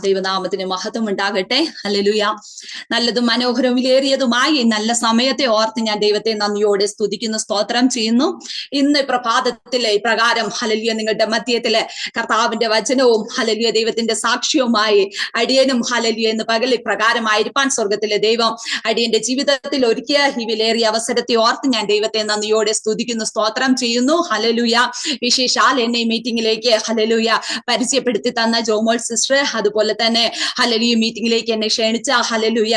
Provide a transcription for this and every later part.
ദൈവനാമത്തിന് മഹത്വം ഉണ്ടാകട്ടെ. ഹല്ലേലൂയ. നല്ലതും മനോഹരവും വിലയേറിയതുമായി നല്ല സമയത്തെ ഓർത്ത് ഞാൻ ദൈവത്തെ നന്ദിയോടെ സ്തുതിക്കുന്നു, സ്തോത്രം ചെയ്യുന്നു. ഇന്ന് പ്രഭാതത്തിലെ പ്രകാരം ഹല്ലേലൂയ നിങ്ങളുടെ മധ്യത്തിലെ കർത്താവിന്റെ വചനവും ഹല്ലേലൂയ ദൈവത്തിന്റെ സാക്ഷ്യവുമായി അടിയനും ഹല്ലേലൂയ എന്ന് പകൽ പ്രകാരമായിരിക്കാൻ സ്വർഗത്തിലെ ദൈവം അടിയന്റെ ജീവിതത്തിൽ ഒരുക്കിയ ഈ വിലയേറിയ അവസരത്തെ ഓർത്ത് ഞാൻ ദൈവത്തെ നന്ദിയോടെ സ്തുതിക്കുന്നു, സ്തോത്രം ചെയ്യുന്നു. ഹല്ലേലൂയ. വിശേഷാൽ എന്നെ മീറ്റിംഗിലേക്ക് ഹല്ലേലൂയ പരിചയപ്പെടുത്തി തന്ന ജോമോൾ സിസ്റ്റർ, അതുപോലെ തന്നെ ഹല്ലേലൂയ മീറ്റിംഗിലേക്ക് എന്നെ ക്ഷണിച്ച ഹല്ലേലൂയ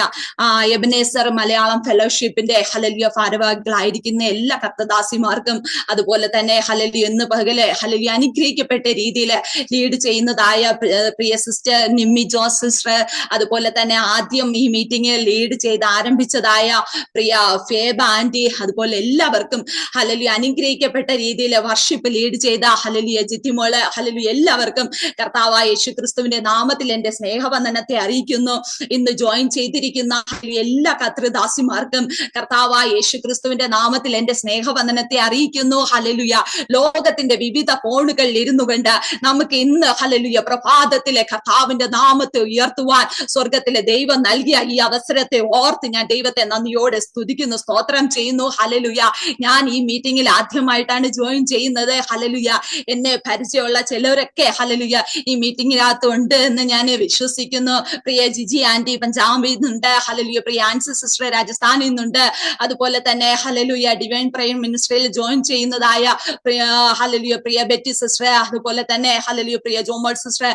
എബനേസർ മലയാളം ഫെലോഷിപ്പിന്റെ ഹല്ലേലൂയ ഭാരവാഹികളായിരിക്കുന്ന എല്ലാ കർത്തദാസിമാർക്കും, അതുപോലെ തന്നെ ഹല്ലേലൂയ എന്ന് പകല് ഹല്ലേലൂയ അനുഗ്രഹിക്കപ്പെട്ട രീതിയിൽ ലീഡ് ചെയ്യുന്നതായ പ്രിയ സിസ്റ്റർ നിമ്മി ജോസ് സിസ്റ്റർ, അതുപോലെ തന്നെ ആദ്യം ഈ മീറ്റിംഗ് ലീഡ് ചെയ്ത് ആരംഭിച്ചതായ പ്രിയ ഫേബ ആന്റി, അതുപോലെ എല്ലാവർക്കും ഹല്ലേലൂയ അനുഗ്രഹിക്കപ്പെട്ട രീതിയിൽ വർഷിപ്പ് ലീഡ് ചെയ്ത ഹല്ലേലൂയ ജിത്തിമോള്, ഹല്ലേലൂയ എല്ലാവർക്കും കർത്താവായ യേശുക്രിസ്തുവിന്റെ നാമത്തിൽ എന്റെ സ്നേഹവന്ദനത്തെ അറിയിക്കുന്നു. ഇന്ന് ജോയിൻ ചെയ്തിരിക്കുന്ന എല്ലാ കർത്തൃദാസിമാർക്കും കർത്താവായ യേശുക്രിസ്തുവിന്റെ നാമത്തിൽ എന്റെ സ്നേഹവന്ദനത്തെ അറിയിക്കുന്നു. ഹല്ലേലൂയ. ലോകത്തിന്റെ വിവിധ കോണുകളിൽ ഇരുന്നു കൊണ്ട് നമുക്ക് ഇന്ന് ഹല്ലേലൂയ പ്രഭാതത്തിലെ കർത്താവിന്റെ നാമത്തെ ഉയർത്തുവാൻ സ്വർഗത്തിലെ ദൈവം നൽകിയ ഈ അവസരത്തെ ഓർത്ത് ഞാൻ ദൈവത്തെ നന്ദിയോടെ സ്തുതിക്കുന്നു, സ്തോത്രം ചെയ്യുന്നു. ഹല്ലേലൂയ. ഞാൻ ഈ മീറ്റിംഗിൽ ആദ്യമായിട്ടാണ് ജോയിൻ ചെയ്യുന്നത്. ഹല്ലേലൂയ. എന്നെ പരിചയമുള്ള ചിലരൊക്കെ ഹല്ലേലൂയ ഈ മീറ്റിംഗിനകത്ത് ഉണ്ട് എന്ന് ഞാൻ വിശ്വസിക്കുന്നു. പ്രിയ ജിജി ആന്റി പഞ്ചാബിൽ നിന്നുണ്ട്. ഹല്ലേലൂയ. പ്രിയ ആൻസി സിസ്റ്റർ രാജസ്ഥാനിൽ നിന്നുണ്ട്. അതുപോലെ തന്നെ ഹല്ലേലൂയ ഡിവൈൻ പ്രയർ മിനിസ്ട്രിയിൽ ജോയിൻ ചെയ്യുന്നതായ പ്രിയ ഹല്ലേലൂയ പ്രിയ ബെറ്റി സിസ്റ്റർ, അതുപോലെ തന്നെ ഹല്ലേലൂയ പ്രിയ ജോമോൾ സിസ്റ്റർ,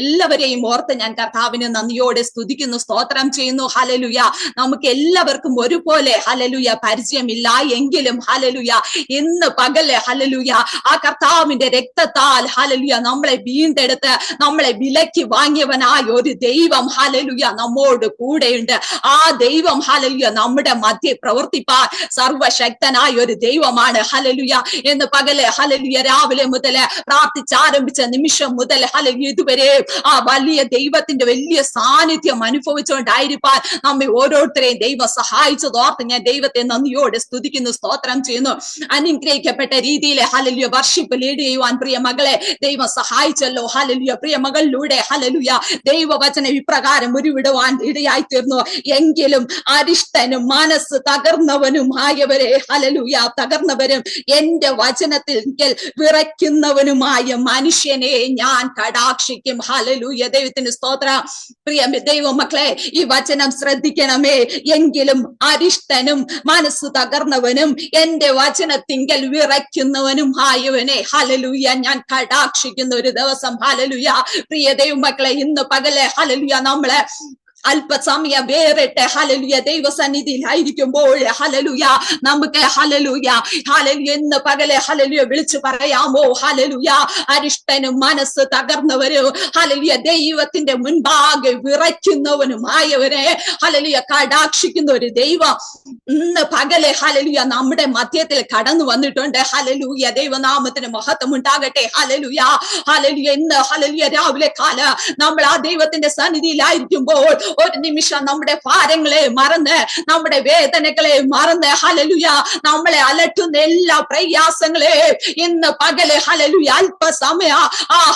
എല്ലാവരെയും ഓർത്ത് ഞാൻ കർത്താവിനെ നന്ദിയോടെ സ്തുതിക്കുന്നു, സ്തോത്രം ചെയ്യുന്നു. ഹല്ലേലൂയ. നമുക്ക് എല്ലാവർക്കും ഒരുപോലെ ഹല്ലേലൂയ പരിചയമില്ല എങ്കിലും ഹല്ലേലൂയ ഇന്ന് പകല് ഹല്ലേലൂയ ആ കർത്താവിന്റെ രക്തത്താൽ ഹല്ലേലൂയ നമ്മളെ വീണ്ടെടുത്ത് നമ്മളെ വിലക്കി വാങ്ങിയവനായ ഒരു ദൈവം ഹല്ലേലൂയ നമ്മോട് കൂടെയുണ്ട്. ആ ദൈവം ഹല്ലേലൂയ നമ്മുടെ മധ്യേ പ്രവർത്തിപ്പാൻ സർവശക്തനായ ഒരു ദൈവമാണ്. ഹല്ലേലൂയ. എന്ന് പകല് ഹല്ലേലൂയ രാവിലെ മുതൽ പ്രാർത്ഥിച്ചാരംഭിച്ച നിമിഷം മുതൽ ഹല്ലേലൂയ ഇതുവരെ ആ വലിയ ദൈവത്തിന്റെ വലിയ സാന്നിധ്യം അനുഭവിച്ചുകൊണ്ടായിരിക്കാൻ നമ്മെ ഓരോരുത്തരെയും ദൈവം സഹായിച്ചതോർത്ത് ഞാൻ ദൈവത്തെ നന്ദിയോടെ സ്തുതിക്കുന്നു, സ്തോത്രം ചെയ്യുന്നു. അനുഗ്രഹിക്കപ്പെട്ട രീതിയിൽ ഹല്ലേലൂയ വർഷിപ്പ് ലീഡ് ചെയ്യുവാൻ പ്രിയ മകളെ ദൈവം സഹായിച്ചല്ലോ. ഹല്ലേലൂയ. പ്രിയ മകളിലൂടെ ഹല്ലേലൂയ ദൈവവചനം ഇപ്രകാരം ഉരുവിടുവാൻ ഇടയായി തീർന്നു. എങ്കിലും അരിഷ്ടനും മനസ്സ് തകർന്നവനുമായവരെ ഹല്ലേലൂയ തകർന്നവരും എന്റെ വചനത്തിൽ വിറയ്ക്കുന്നവനുമായ മനുഷ്യനെ ഞാൻ കടാക്ഷിക്കും. ഹല്ലേലൂയ. ദൈവത്തിന് സ്തോത്രം. പ്രിയ ദൈവമക്കളെ ഈ വചനം ശ്രദ്ധിക്കണമേ. എങ്കിലും അരിഷ്ടനും മനസ്സ് തകർന്നവനും എന്റെ വചനത്തിങ്കൽ വിറയ്ക്കുന്നവനും ആയവനെ ഹല്ലേലൂയ ഞാൻ കടാക്ഷിക്കുന്ന ഒരു ദിവസം. ഹല്ലേലൂയ. പ്രിയ ദൈവമക്കളെ ഇന്ന് പകലെ ഹല്ലേലൂയ നമ്മളെ അല്പസമയം വേറിട്ട് ഹല്ലേലൂയ ദൈവസന്നിധിയിലായിരിക്കുമ്പോൾ ഹല്ലേലൂയ നമുക്ക് ഹല്ലേലൂയ ഹല്ലേലൂയ ഇന്ന് പകലെ ഹല്ലേലൂയ വിളിച്ചു പറയാമോ? ഹല്ലേലൂയ. അരിഷ്ടനും മനസ്സ് തകർന്നവരും ഹല്ലേലൂയ ദൈവത്തിന്റെ മുൻപാകെ വിറയ്ക്കുന്നവനുമായവരെ ഹല്ലേലൂയ കടാക്ഷിക്കുന്ന ഒരു ദൈവം ഇന്ന് പകലെ ഹല്ലേലൂയ നമ്മുടെ മധ്യത്തിൽ കടന്നു വന്നിട്ടുണ്ട്. ഹല്ലേലൂയ. ദൈവനാമത്തിന് മഹത്വം ഉണ്ടാകട്ടെ. ഹല്ലേലൂയ. ഹല്ലേലൂയ. ഇന്ന് ഹല്ലേലൂയ രാവിലെ കാല നമ്മൾ ആ ദൈവത്തിന്റെ സന്നിധിയിലായിരിക്കുമ്പോൾ ഒരു നിമിഷം നമ്മുടെ ഭാരങ്ങളെ മറന്ന് നമ്മുടെ വേദനകളെ മറന്ന് ഹല്ലേലൂയ നമ്മളെ അലട്ടുന്ന എല്ലാ പ്രയാസങ്ങളെ ഇന്ന് പകല് ഹല്ലേലൂയ അല്പസമയ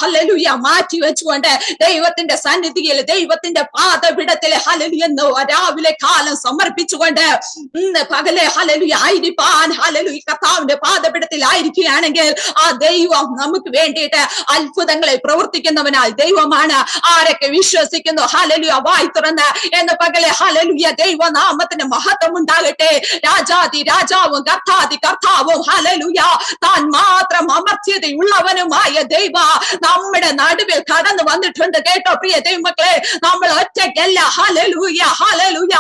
ഹല്ലേലൂയ മാറ്റി വെച്ചുകൊണ്ട് ദൈവത്തിന്റെ സന്നിധിയിൽ ദൈവത്തിന്റെ പാദപീഠത്തിൽ ഹല്ലേലൂയ രാവിലെ കാലം സമർപ്പിച്ചുകൊണ്ട് ഇന്ന് പകലെ ഹല്ലേലൂയ ആയിരിക്കാൻ ഹല്ലേലൂയ കർത്താവിന്റെ പാദപീഠത്തിൽ ആയിരിക്കുകയാണെങ്കിൽ ആ ദൈവം നമുക്ക് വേണ്ടിയിട്ട് അത്ഭുതങ്ങളെ പ്രവർത്തിക്കുന്നവനായി ദൈവമാണ്. ആരൊക്കെ വിശ്വസിക്കുന്നു ഹല്ലേലൂയ വായി തുറന്ന് എന്ന് പകലെ ഹല്ലേലൂയ ദൈവനാമത്തിന് മഹത്വം ഉണ്ടാകട്ടെ. രാജാതി രാജാവും കർത്താതി കർത്താവും ഹല്ലേലൂയ താൻ മാത്രം അമർത്യതയുള്ളവനുമായ ദൈവ നമ്മുടെ നടുവിൽ കടന്നു വന്നിട്ടുണ്ട്. കേട്ടോ പ്രിയ ദൈവമക്കളെ, നമ്മൾ ഒറ്റയ്ക്കല്ല. ഹല്ലേലൂയ. ഹല്ലേലൂയ.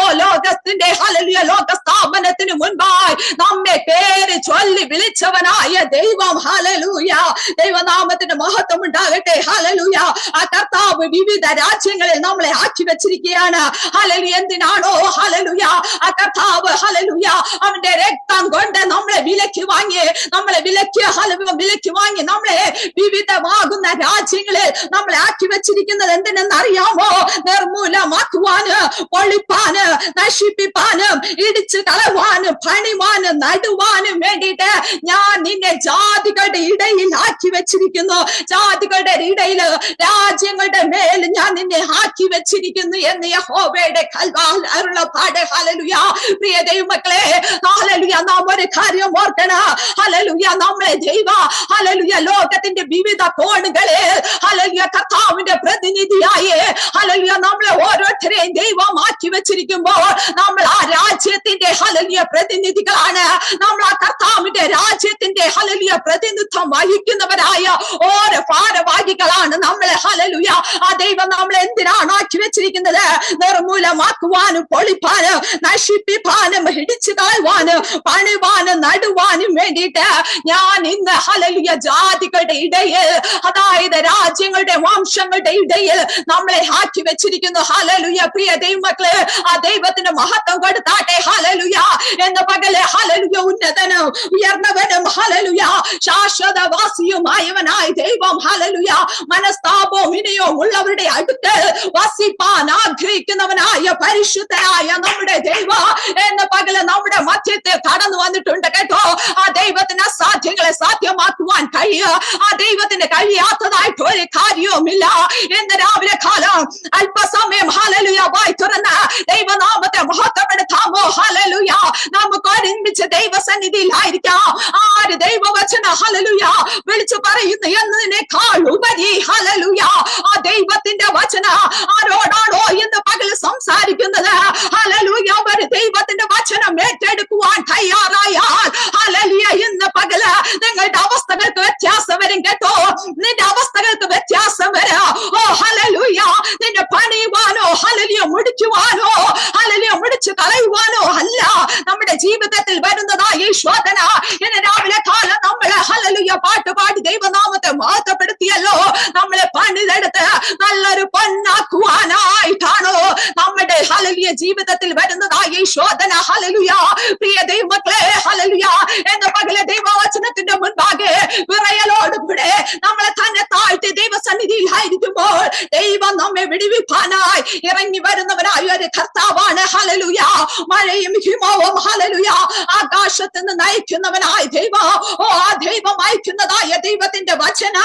ഓ ലോകത്തിന്റെ ഹല്ലേലൂയ ലോകസ്ഥാപനത്തിന് മുൻപായി നമ്മെ പേര് ചൊല്ലി വിളിച്ചവനായ ദൈവം. ഹല്ലേലൂയ. ദൈവനാമത്തിന് മഹത്വം ഉണ്ടാകട്ടെ. ഹല്ലേലൂയ. ആ കർത്താവ് വിവിധ രാജ്യങ്ങളിൽ നമ്മളെ ആക്കി ആക്കി വെച്ചിരിക്കുകയാണ്. ഹല്ലേലൂയ. എന്തിനാണോ ഹല്ലേലൂയ ആ കർത്താവ് ഹല്ലേലൂയ അവന്റെ രക്തം കൊണ്ട് നമ്മളെ വിലക്ക് വാങ്ങി, നമ്മളെ വിലക്ക് വാങ്ങി നമ്മളെ വിവിധമാകുന്ന രാജ്യങ്ങളിൽ നമ്മളെ ആക്കി വെച്ചിരിക്കുന്നത് എന്തിനെന്ന് അറിയാമോ? നിർമൂലമാക്കുവാന്, പൊളിപ്പാന്, നശിപ്പിപ്പാനും, ഇടിച്ചു കളവാനും, പണിവാനും, നടുവാനും വേണ്ടിയിട്ട് ഞാൻ നിന്നെ ജാതികളുടെ ഇടയിൽ ആക്കി വെച്ചിരിക്കുന്നു. ജാതികളുടെ ഇടയിൽ രാജ്യങ്ങളുടെ മേൽ ഞാൻ നിന്നെ ആക്കി വെച്ചിരിക്കുന്നു എന്ന് യഹോവയുടെ അരുളപ്പാട്. ഹല്ലേലൂയ. പ്രിയ ദൈവമക്കളെ, ഹല്ലേലൂയ, നാം ഒരു കാര്യം ഓർക്കണം. ഹല്ലേലൂയ, നമ്മളെ ദൈവ ഹല്ലേലൂയ ലോകത്തിന്റെ വിവിധ കോണുകളിൽ ഹല്ലേലൂയ കർത്താവിന്റെ പ്രതിനിധിയായി ഹല്ലേലൂയ നമ്മളെ ഓരോരുത്തരെയും ദൈവം ആക്കി വെച്ചിരിക്കുമ്പോൾ നമ്മൾ ആ രാജ്യത്തിന്റെ ഹല്ലേലൂയ പ്രതിനിധികളാണ്. നമ്മൾ ആ കർത്താവിന്റെ രാജ്യത്തിന്റെ ഹല്ലേലൂയ പ്രതിനിധിത്വം വഹിക്കുന്നവരായ ഓരോ ഭാരവാഹികളാണ് നമ്മളെ. ഹല്ലേലൂയ, ആ ദൈവം നമ്മളെ എന്തിനാണ് ആക്കി വെച്ചിരിക്കുന്നത്? നിർമൂലമാക്കുവാനും, പൊളിപ്പാനും, നശിപ്പിപ്പാനും, ഇടിച്ചു കളവാനും, പണിവാനും, നടുവാനും വേണ്ടിയിട്ട് ഞാൻ ഇന്ന് ഹല്ലേലൂയ ജാതികളുടെ ഇടയിൽ, അതായത് രാജ്യങ്ങളുടെ വംശങ്ങളുടെ ഇടയിൽ നമ്മളെ ആക്കി വെച്ചിരിക്കുന്നു. ഹല്ലേലൂയ. പ്രിയ ദൈവമക്കളെ, ആ ദൈവത്തിന് മഹത്വം കൊടുത്താട്ടെ. ഹല്ലേലൂയ. എന്ന പകല് ഹല്ലേലൂയ ഉന്നതനും ഉയർന്നവനും ഹല്ലേലൂയ ശാശ്വതവാസിയുമായവനായ ദൈവം ഹല്ലേലൂയ മനസ്താപവും വിനയവും ഉള്ളവരുടെ അടുത്ത് വസിപ്പാൻ ആഗ്രഹിക്കുന്നവനായ പരിശുദ്ധനായ നമ്മുടെ ദൈവം എന്ന പകല് നമ്മുടെ മധ്യത്തിൽ കടന്നു വന്നിട്ടുണ്ട് കേട്ടോ. ആ ദൈവത്തിന് അസാധ്യങ്ങളെ സാധ്യമാക്കുവാൻ കഴിയുക, ആ ദൈവത്തിന് കഴിയാത്തതായിട്ട് ഒരു കാര്യവുമില്ല. എന്ന് രാവിലെ കാലം അല്പസമയം ഹല്ലേലൂയ വായി തുറന്ന് ദൈവനാമത്തെ മഹത്വപ്പെടുത്താമോ? ഹല്ലേലൂയ. നമുക്ക് ഒരുമിച്ച് ദൈവസന്നിധിയിലായിരിക്കാം. ആര് ദൈവവചന ഹല്ലേലൂയ വിളിച്ചു പറയുന്നു എന്നതിനേക്കാൾ ഉപരി ഹല്ലേലൂയ ആ ദൈവത്തിന്റെ വചന ആരോടാണോ എന്ന് പകല് സംസാരിക്കുന്നത്. ഹല്ലേലൂയ, ഒരു ദൈവത്തിന്റെ വചനം ഏറ്റെടുക്കുവാൻ തയ്യാറായാൽ ഹല്ലേലൂയ ഇന്ന് പകല് നിങ്ങളുടെ അവസ്ഥകൾക്ക് വ്യത്യാസം വരും കേട്ടോ. നിന്റെ അവസ്ഥകൾക്ക് വ്യത്യാസം വരാം. ഓ ഹല്ലേലൂയ, നിന്നെ പണിയുവാനോ ഹല്ലേലൂയ മുടിക്കുവാനോ ഹല്ലേലൂയ മുടിച്ചു കളയുവാനോ അല്ല നമ്മുടെ ജീവിതത്തിൽ വരുന്നതായ ഈ ശോധന. ഇന്ന് രാവിലെ കാലം നമ്മളെ ഹല്ലേലൂയ പാട്ടുപാടി ദൈവനാമത്തെ മഹത്വപ്പെടുത്തിയല്ലോ. നമ്മളെ പണിതെടുത്ത് നല്ലൊരു പൊന്നാക്കുവാനായിട്ടാണോ നമ്മുടെ ഹല്ലേലൂയ ജീവിതത്തിൽ വരുന്നതായ ഈ ശോധന. ഹല്ലേലൂയ. പ്രിയ ദൈവമക്കളെ, ഹല്ലേലൂയ എന്ന പകലെ ദൈവവചനത്തിന്റെ മുൻപാകെ വിറയലോടുകൂടെ നമ്മളെ തന്നെ താഴ്ത്തി ദൈവസന്നിധിയിൽ ആയിരിക്കുമ്പോൾ ദൈവം നമ്മെ വിടുവിപ്പാനായി ഇറങ്ങി വരുന്നവനായ ഒരു കർത്താവാണ്. ഹല്ലേലൂയ. മഴയും ഹിമവും ഹല്ലേലൂയ ആകാശത്ത് നിന്ന് നയിക്കുന്നവനായ ദൈവം. ഓ, ആ ദൈവം അയക്കുന്നതായ ദൈവത്തിന്റെ വചന.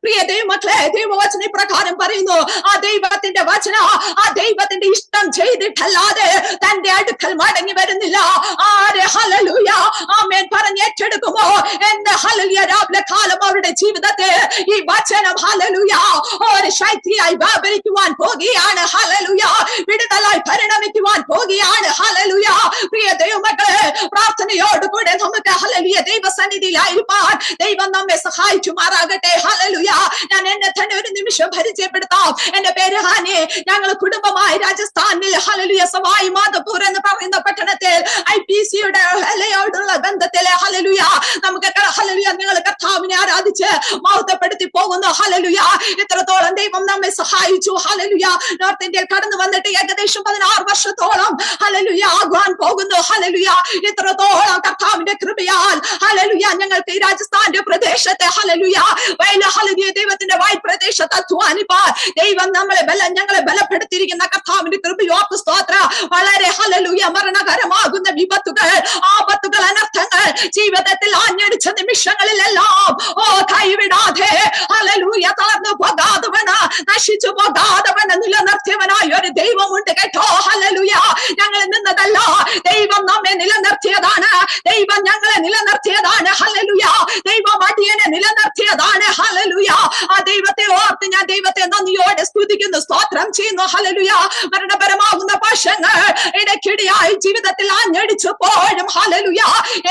പ്രിയ ദൈവമക്കളെ, ദൈവവചന പ്രകാരം പറയുന്നു, ആ ദൈവത്തിന്റെ വചന ആ ദൈവത്തിന്റെ ഇഷ്ടം ചെയ്തിട്ടല്ലാതെ തന്റെ അടുക്കൽ മടങ്ങി വരുന്നില്ല. ആര് ഹല്ലേലൂയ ആമേൻ പറഞ്ഞ് ഏറ്റെടുക്കുമോ എന്ന് ഹല്ലേലൂയ രാവിലെ കാലം അവരുടെ ജീവിതത്തെ ഈ വചനം ഹല്ലേലൂയ ഒരു ശക്തിയായി വ്യാപരിക്കുവാൻ പോകുകയാണ്. ഹല്ലേലൂയ വിടുതലായി പരിണമിക്കുവാൻ പോകുകയാണ്. ഹല്ലേലൂയ. പ്രിയ ദൈവമക്കളെ, പ്രാർത്ഥനയോടുകൂടെ നമുക്ക് ഹല്ലേലൂയ ദൈവസന്നിധിയിലായിരിക്കാൻ ദൈവം നമ്മെ സഹായിക്കുമാറാകട്ടെ. ഹല്ലേലൂയ. ഞാൻ എന്നെ തന്നെ ഒരു നിമിഷം പരിചയപ്പെടുത്താം. എന്റെ പേര് ഹാനി. ഞങ്ങൾ കുടുംബമായി രാജസ്ഥാനിൽ ഹല്ലേലൂയ സവായി മാധപൂർ എന്ന് പറയുന്ന പട്ടണത്തിൽ IPCയുടെ ഹല്ലേലൂയോടുള്ള ബന്ധത്തിലെ ഹല്ലേലൂയ നമുക്ക് ഹല്ലേലൂയ ഞങ്ങൾ കർത്താവിനെ ആരാധിച്ച് മഹത്വപ്പെടുത്തി പോകുന്നു. ഹല്ലേലൂയ. ഇത്രത്തോളം ദൈവം നമ്മെ സഹായിച്ചു. ഹല്ലേലൂയ. നോർത്ത് ഇന്ത്യയിൽ കടന്നു വന്നിട്ട് ഏകദേശം 16 വർഷത്തോളം ഹല്ലേലൂയ ആകാൻ പോകുന്നു. ഹല്ലേലൂയ. ഇത്രത്തോളം കർത്താവിന്റെ കൃപയാൽ ഹല്ലേലൂയ ഞങ്ങൾക്ക് ഈ രാജസ്ഥാന്റെ പ്രദേശത്തെ ഹല്ലേലൂയ ഹല്ലേലൂയ ദൈവത്തിന്റെ വായ് പ്രദേശത്ത് അധ്വാനിപ്പാൻ ദൈവം ഞങ്ങളെ ബലപ്പെടുത്തിയിരിക്കുന്ന കർത്താവിന്റെ കൃപയോർക്ക് സ്തോത്രം. വളരെ ഹല്ലേലൂയ മരണകരമാകുന്ന വിപത്തുകൾ, ആപത്തുകൾ, അനർത്ഥങ്ങൾ ജീവിതത്തിൽ ആഞ്ഞടിച്ച നിമിഷങ്ങളിലെല്ലാം ഓ കൈവിടാതെ ഹല്ലേലൂയ തളർന്നു പോകാതവന, നശിച്ചു പോകാതവന നിലനിർത്തിയവനായ ഒരു ദൈവമുണ്ട് കേട്ടോ. ഹല്ലേലൂയ. ഞങ്ങൾ നിന്നതല്ല, ദൈവം നമ്മെ നിലനിർത്തിയതാണ്. ദൈവം ഞങ്ങളെ നിലനിർത്തിയതാണ്. ഹല്ലേലൂയ. ദൈവം അടിയനെ നിലനിർത്തിയതാണ്. ഹല്ലേലൂയ. ആ ദൈവത്തെ ഓർത്ത് ഞാൻ ദൈവത്തെ നന്ദിയോടെ സ്തുതിക്കുന്നു, സ്തോത്രം ചെയ്യുന്നു. ഹല്ലേലൂയ. മരണപരമാകുന്ന പാശങ്ങൾ ഇടയ്ക്കിടെയായി ജീവിതത്തിൽ ആഞ്ഞടിച്ചപ്പോഴും ഹല്ലേലൂയ